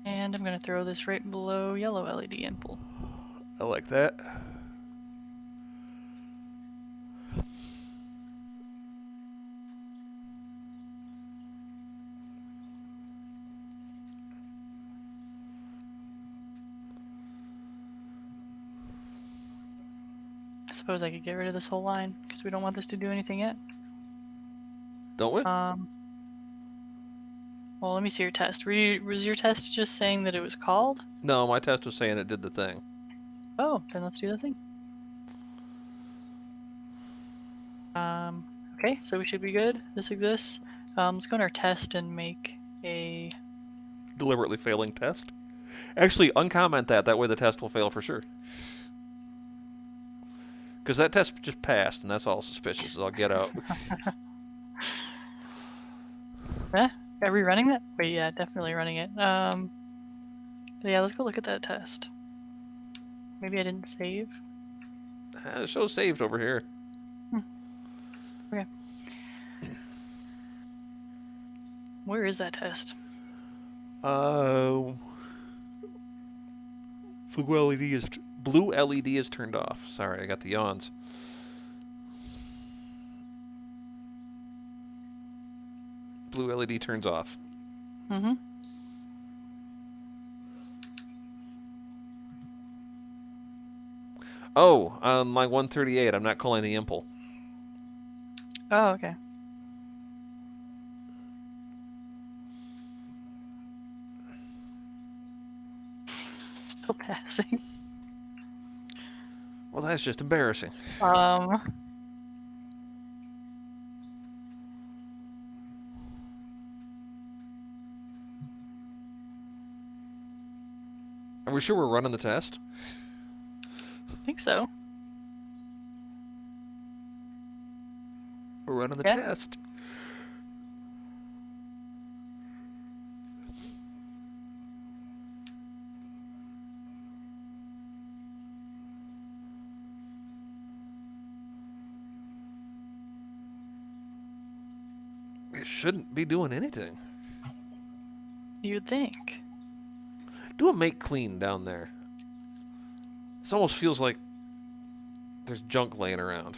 And I'm going to throw this right below yellow LED impl. I like that. I suppose I could get rid of this whole line because we don't want this to do anything yet. Don't we? Well, let me see your test. Was your test just saying that it was called? No, my test was saying it did the thing. Oh, then let's do the thing. Okay, so we should be good. This exists. Let's go in our test and make a... Deliberately failing test. Actually, uncomment that. That way the test will fail for sure. Because that test just passed, and that's all suspicious. I'll get out. Are we running that? Wait, yeah, definitely running it. But yeah, let's go look at that test. Maybe I didn't save. It shows saved over here. Okay. Where is that test? Blue LED is turned off. Sorry, I got the yawns. Blue LED turns off. Mm-hmm. Oh, on line 138, I'm not calling the impl. Oh, okay. Still passing. Well, that's just embarrassing. Um, Are we sure we're running the test? I think so. We're running the Yeah. test. It shouldn't be doing anything. You'd think. Do a make clean down there. This almost feels like there's junk laying around.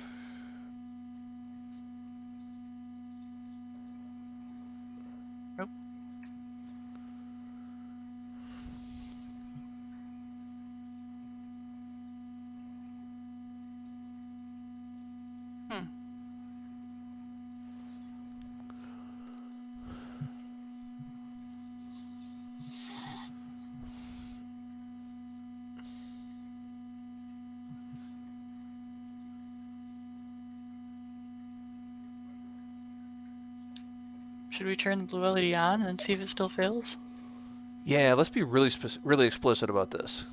Nope. Hmm. Should we turn the blue LED on and see if it still fails? Yeah, let's be really explicit about this.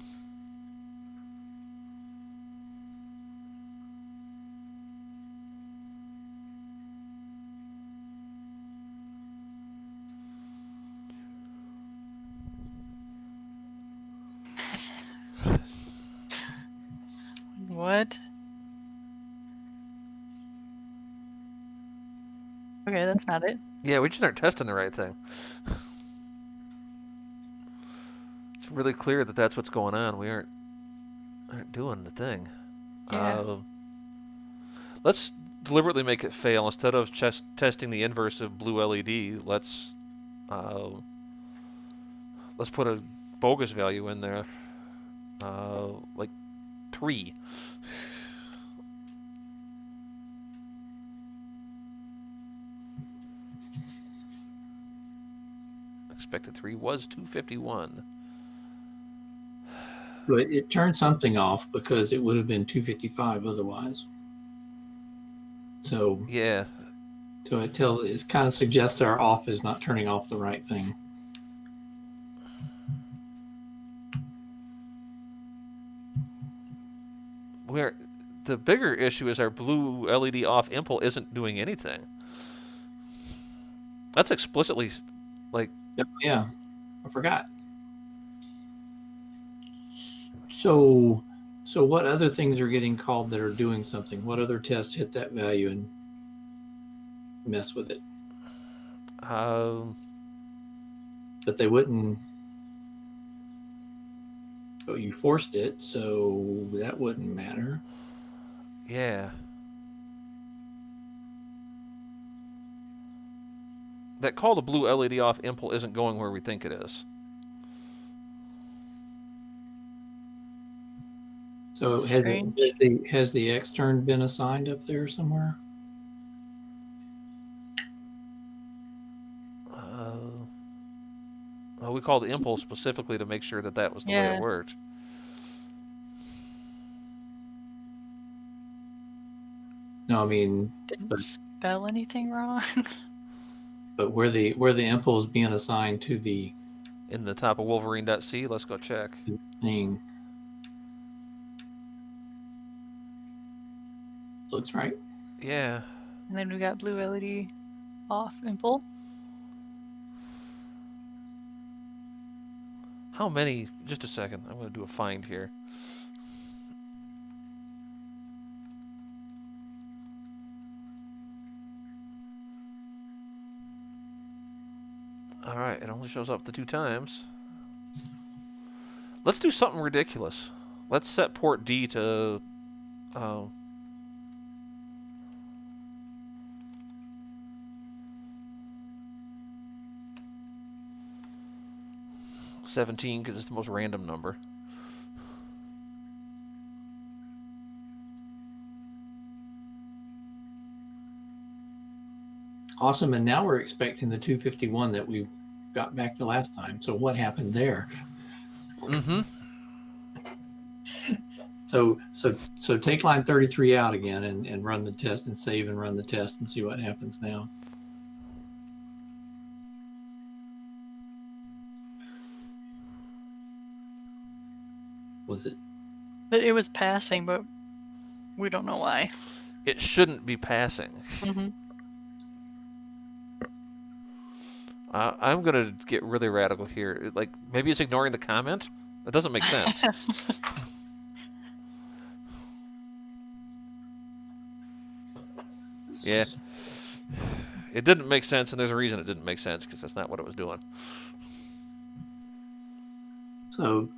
What? Okay, that's not it. Yeah, we just aren't testing the right thing. It's really clear that that's what's going on. We aren't doing the thing. Yeah. Let's deliberately make it fail instead of just testing the inverse of blue LED. Let's put a bogus value in there, like 3. Expected 3 was 251. But it turned something off because it would have been 255 otherwise. So Yeah, it kind of suggests our off is not turning off the right thing. where the bigger issue is our blue LED off impulse isn't doing anything. That's explicitly like Yeah, I forgot. So what other things are getting called that are doing something? What other tests hit that value and mess with it? um, But they wouldn't. Oh, you forced it, so that wouldn't matter. yeah. That call to blue LED off impulse isn't going where we think it is. So Strange. has the X turn been assigned up there somewhere? Well, we called impulse specifically to make sure that that was the way Yeah. it worked. No, I mean, Didn't spell anything wrong. but where the impulse being assigned to the In the top of Wolverine.c, let's go check. thing looks right. Yeah. And then we got blue LED off impulse. How many? Just a second. I'm going to do a find here. All right, it only shows up the 2 times. Let's do something ridiculous. Let's set port D to 17 because it's the most random number. Awesome, and now we're expecting the 251 that we got back the last time. So what happened there? Mm-hmm. So take line 33 out again and run the test and save and run the test and see what happens now. Was it? It was passing, but we don't know why. It shouldn't be passing. Mm-hmm. I'm gonna get really radical here. Like, maybe it's ignoring the comment? That doesn't make sense. Yeah. It didn't make sense, and there's a reason it didn't make sense, because that's not what it was doing. So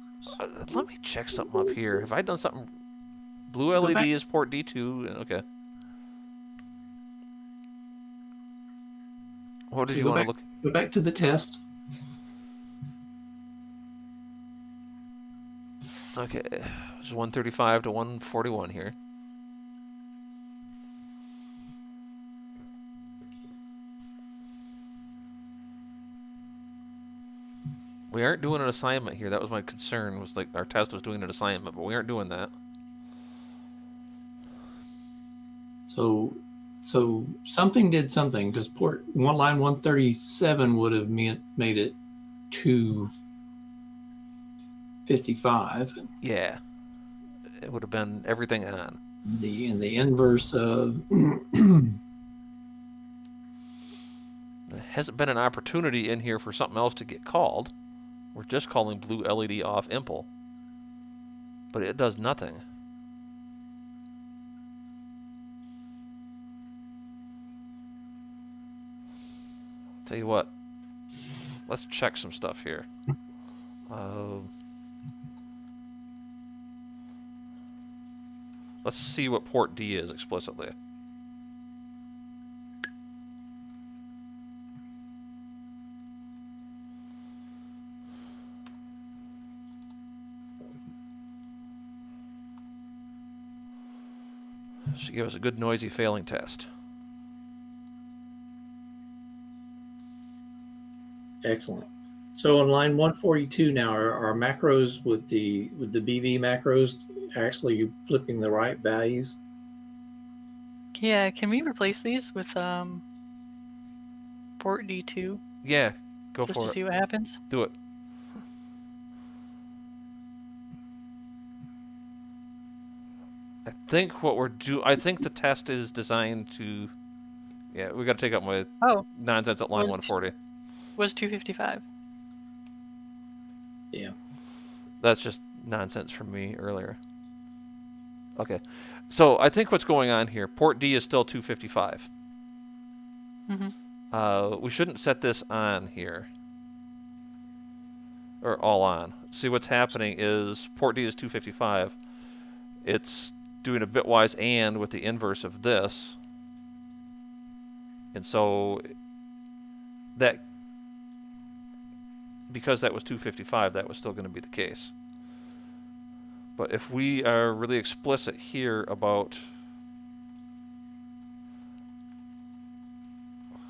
Let me check something up here. Have I done something? Blue So go LED back- is port D2. Okay. What did So you go want to back- look? go back to the test. Okay. It's 135 to 141 here. We aren't doing an assignment here. That was my concern. Was like our test was doing an assignment, but we aren't doing that. So something did something, because port one line 137 would have made it 255. Yeah. It would have been everything on. The inverse of There hasn't been an opportunity in here for something else to get called. We're just calling blue LED off impl. But it does nothing. Tell you what. Let's check some stuff here. Let's see what port D is explicitly. She gave us a good noisy failing test. excellent. So on line 142 now, are macros with the BV macros actually flipping the right values? Yeah, can we replace these with port D2 Yeah, go just for to it. see what happens? Do it. I think what we're I think the test is designed to. Yeah, we got to take out my Oh, nonsense at line Well, 140. was 255. Yeah. That's just nonsense from me earlier. Okay, so I think what's going on here, port D is still 255. We shouldn't set this on here. Or all on. See, what's happening is port D is 255. It's doing a bitwise AND with the inverse of this. And so that, because that was 255, that was still going to be the case. But if we are really explicit here about,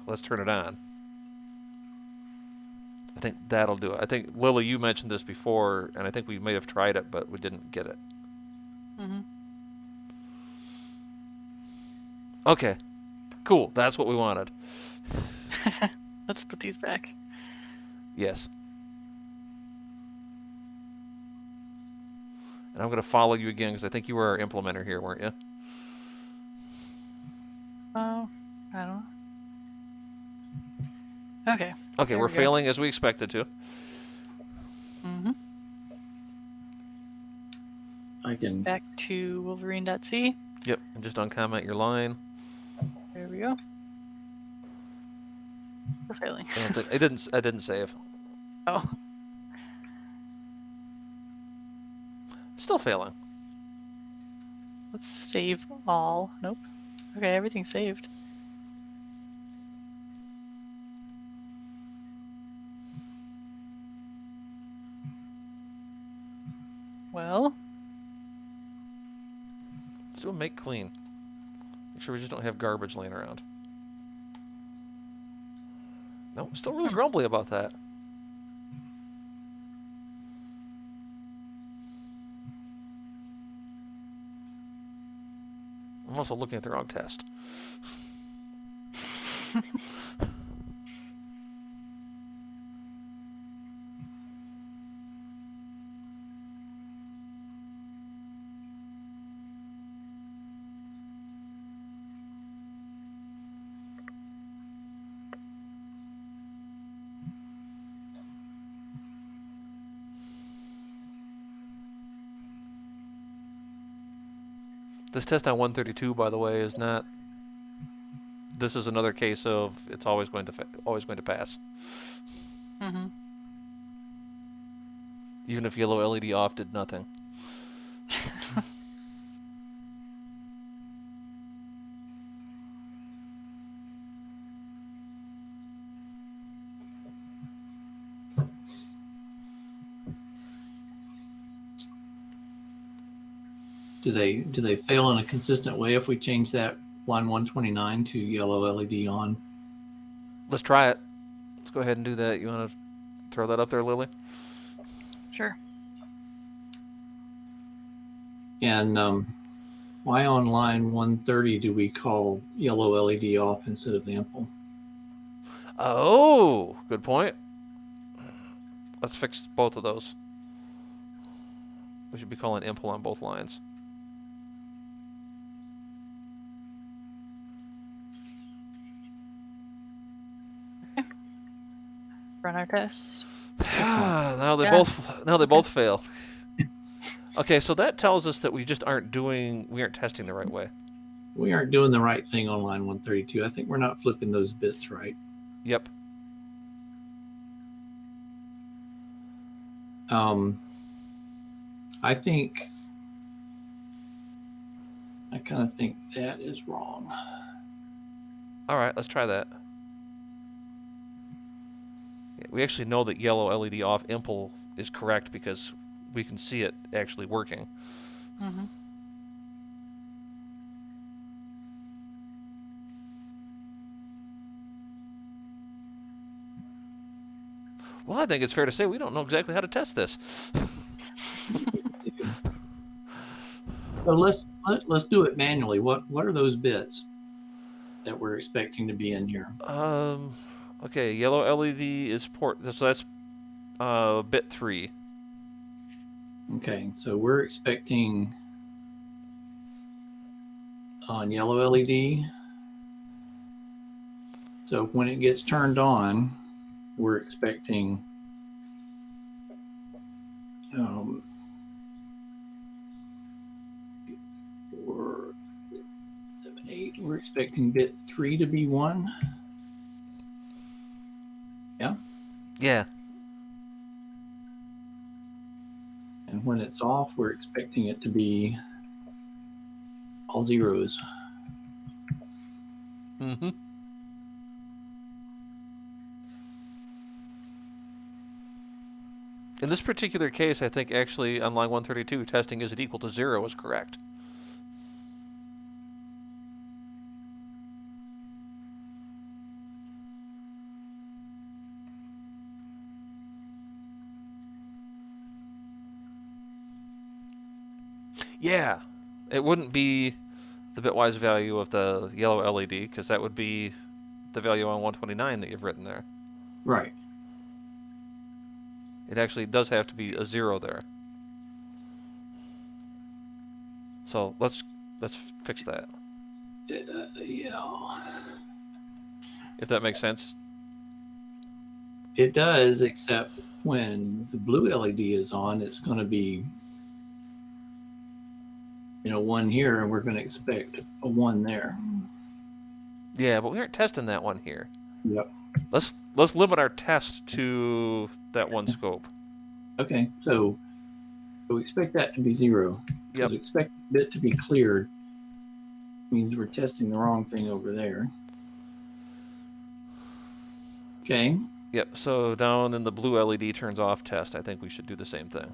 let's turn it on. I think that'll do it. I think, Lily, you mentioned this before, and I think we may have tried it, but we didn't get it. Okay. Cool. That's what we wanted. Let's put these back. Yes. And I'm going to follow you again because I think you were our implementer here, weren't you? Oh, I don't know. Okay. Okay, There we're we go. failing as we expected to. I can. Back to Wolverine.c. Yep, and just uncomment your line. There we go. We're failing. I don't think I didn't save. Oh, Still failing. let's save all. Nope. Okay, everything's saved. Well, Let's do a make clean. Make sure we just don't have garbage laying around. No, still really grumbly about that. I'm also looking at the wrong test. This test on 132, by the way, is not. This is another case of it's always going to pass, Mm-hmm. even if yellow LED off did nothing. Do they fail in a consistent way if we change that line 129 to yellow LED on? Let's try it. Let's go ahead and do that. You want to throw that up there, Lily? Sure. And why on line 130 do we call yellow LED off instead of ample? Oh, good point. Let's fix both of those. We should be calling impl on both lines. Run our tests. now they Yeah. both fail. Okay, so that tells us that we aren't testing the right way. We aren't doing the right thing on line 132. I think we're not flipping those bits right. Yep. I kind of think that is wrong. All right, let's try that. Yeah, we actually know that yellow LED off impl is correct because we can see it actually working. Mm-hmm. Well, I think it's fair to say we don't know exactly how to test this. So let's do it manually. What are those bits that we're expecting to be in here? Okay, yellow LED is port. So that's bit 3. Okay, so we're expecting on yellow LED. So when it gets turned on, we're expecting 4, 7, 8. We're expecting bit 3 to be 1. Yeah. Yeah. And when it's off, we're expecting it to be all zeros. Mm-hmm. In this particular case, I think actually on line 132, testing is it equal to 0 is correct. Yeah, it wouldn't be the bitwise value of the yellow LED because that would be the value on 129 that you've written there. Right. It actually does have to be a 0 there. So let's fix that. Yeah. If that makes sense. It does, except when the blue LED is on, it's going to be 1 here, and we're going to expect a 1 there. Yeah, but we aren't testing that one here. Yep. Let's limit our test to that one scope. Okay, so we expect that to be 0. Yep. We expect the bit to be cleared. Means we're testing the wrong thing over there. Okay. Yep, so down in the blue LED turns off test, I think we should do the same thing.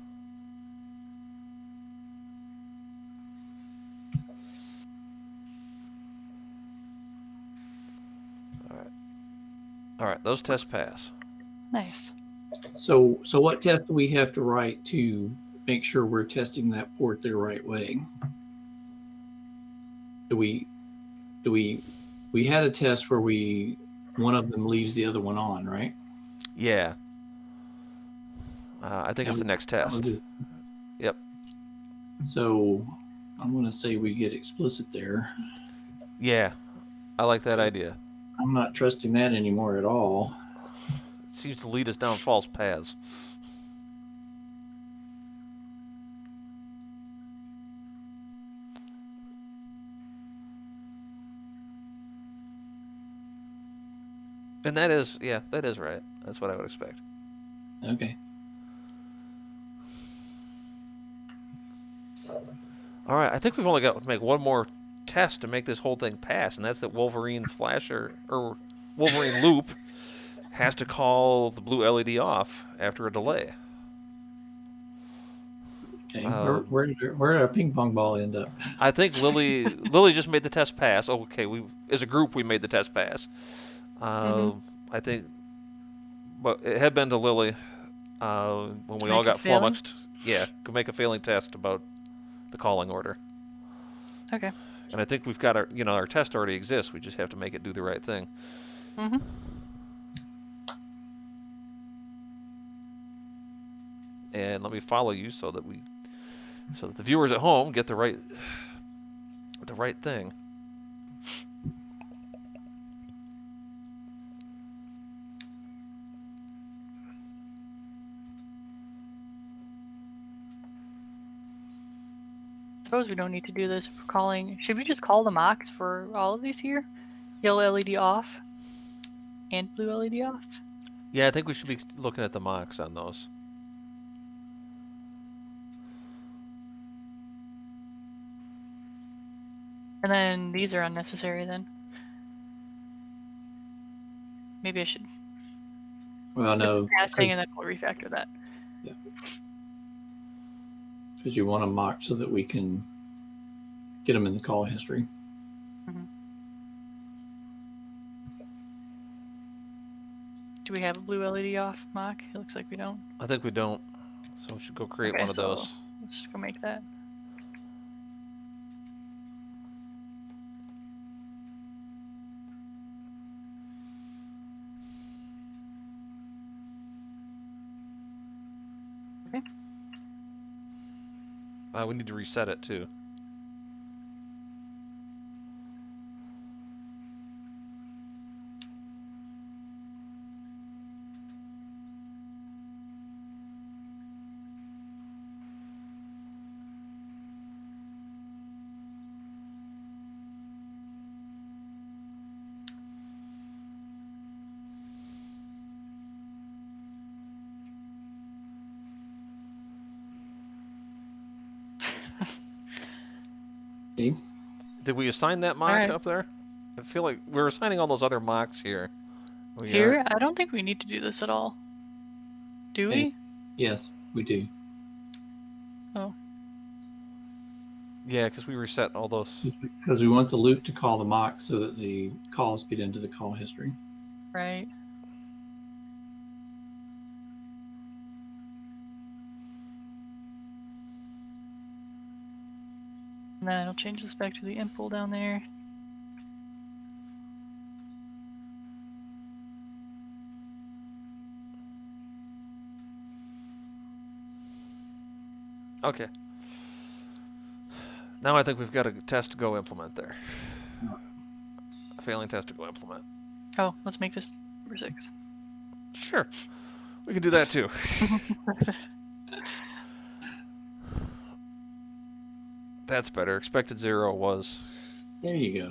All right, those tests pass. Nice. So what test do we have to write to make sure we're testing that port the right way? do we had a test where one of them leaves the other one on, right? Yeah. I think it's the next That was test. it. Yep. So I'm going to say we get explicit there. Yeah. I like that idea. I'm not trusting that anymore at all. It seems to lead us down false paths. And that is right. That's what I would expect. Okay. All right, I think we've only got to make one more test to make this whole thing pass, and that's that Wolverine flasher or Wolverine loop has to call the blue LED off after a delay. Okay. Where did our ping pong ball end up? I think Lily just made the test pass. Oh, okay, we as a group we made the test pass. I think, but it had been to Lily when we all got flummoxed. Yeah, could make a failing test about the calling order. Okay. And I think we've got our test already exists. We just have to make it do the right thing. Mm-hmm. And let me follow you so that the viewers at home get the right thing. Suppose we don't need to do this for calling. Should we just call the mocks for all of these here? Yellow LED off and blue LED off? Yeah, I think we should be looking at the mocks on those. And then these are unnecessary then. Maybe I should. Well, no. Passing and then we'll refactor that. Yeah. Because you want to mock so that we can get them in the call history. Mm-hmm. Do we have a blue LED off mock? It looks like we don't. I think we don't. So we should go create one of those. Let's just go make that. Okay. We need to reset it too. Okay. Did we assign that mock up there? I feel like we're assigning all those other mocks here. Here? I don't think we need to do this at all. Do we? Yes, we do. Oh. Yeah, because we reset all those. Because we want the loop to call the mock so that the calls get into the call history. Right. And then I'll change this back to the impl down there. Okay. Now I think we've got a test to go implement there. A failing test to go implement. Oh, let's make this number 6. Sure. We can do that too. That's better. Expected 0 was. There you go.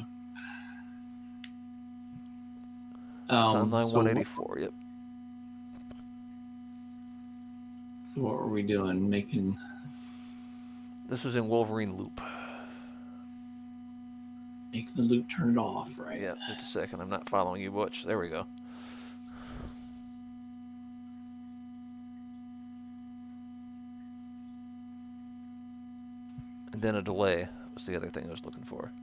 It's on line 184, yep. So what were we doing? Making... This was in Wolverine loop. Make the loop turn it off, right? Yeah, just a second. I'm not following you, Butch. There we go. And then a delay was the other thing I was looking for.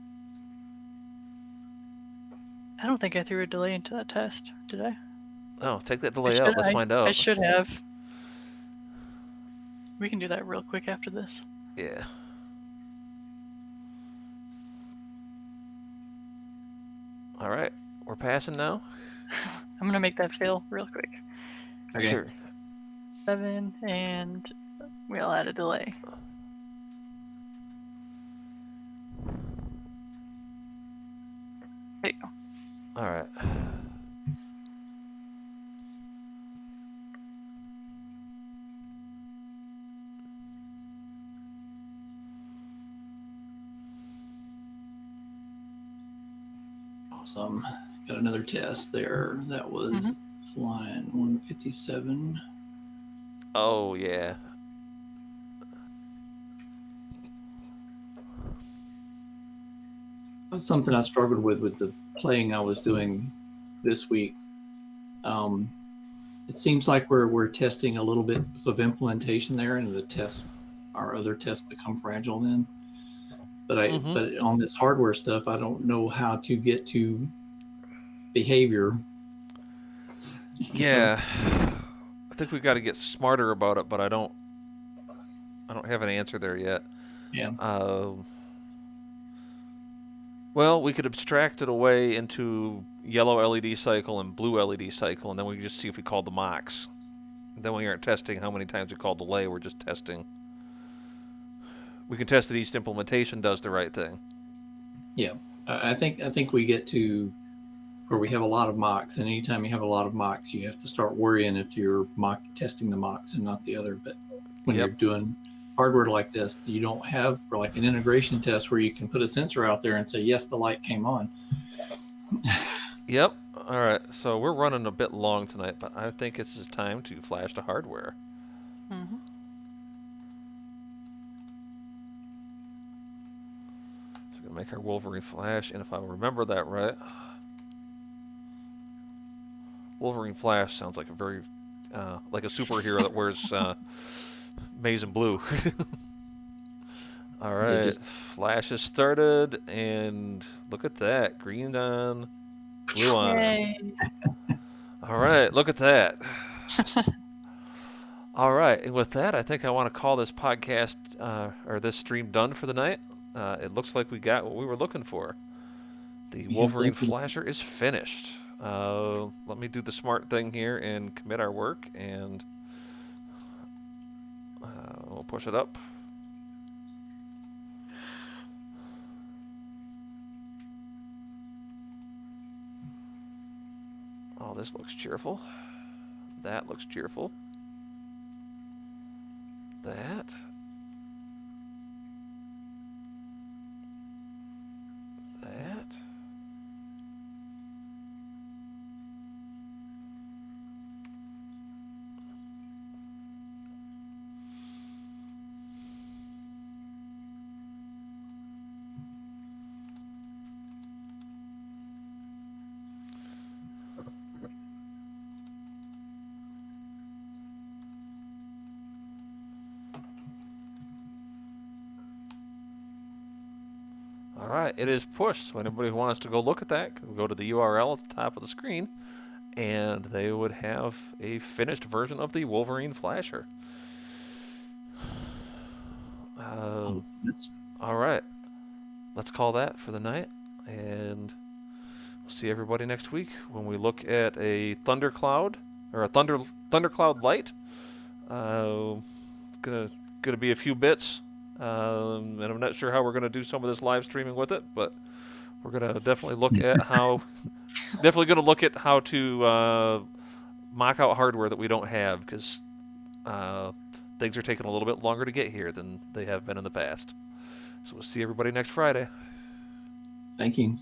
I don't think I threw a delay into that test, did I? Oh, take that delay out. Let's find out. I should have. We can do that real quick after this. Yeah. All right, we're passing now. I'm gonna make that fail real quick. Okay. Sure. 7, and we'll add a delay. There you go. All right. Awesome. Got another test there. That was line 157. Oh yeah. That's something I struggled with the playing I was doing this week. It seems like we're testing a little bit of implementation there, and our other tests become fragile then. But on this hardware stuff, I don't know how to get to behavior. Yeah. I think we've got to get smarter about it, but I don't have an answer there yet. Yeah. Well, we could abstract it away into yellow LED cycle and blue LED cycle, and then we can just see if we called the mocks. Then we aren't testing how many times we call delay, we're just testing. We can test that each implementation does the right thing. Yeah. I think we get to where we have a lot of mocks, and anytime you have a lot of mocks, you have to start worrying if you're mock testing the mocks and not the other. But when you're doing hardware like this, you don't have like an integration test where you can put a sensor out there and say, yes, the light came on. Yep. All right. So we're running a bit long tonight, but I think it's just time to flash to hardware. Mm-hmm. So we're going to make our Wolverine flash, and if I remember that right, Wolverine flash sounds like a very, like a superhero that wears maize and blue. All right, flash has started, and look at that, green on, blue on. Yay. All right, look at that. All right, and with that, I think I want to call this podcast or this stream done for the night. It looks like we got what we were looking for. The Wolverine flasher is finished. Let me do the smart thing here and commit our work, and we'll push it up. Oh, this looks cheerful. That looks cheerful. That. That. All right, it is pushed. So anybody who wants to go look at that can go to the URL at the top of the screen, and they would have a finished version of the Wolverine flasher. All right, let's call that for the night, and we'll see everybody next week when we look at a thundercloud or a thundercloud light. It's gonna be a few bits. And I'm not sure how we're going to do some of this live streaming with it, but we're going to definitely look at how to mock out hardware that we don't have, because things are taking a little bit longer to get here than they have been in the past. So we'll see everybody next Friday. Thank you.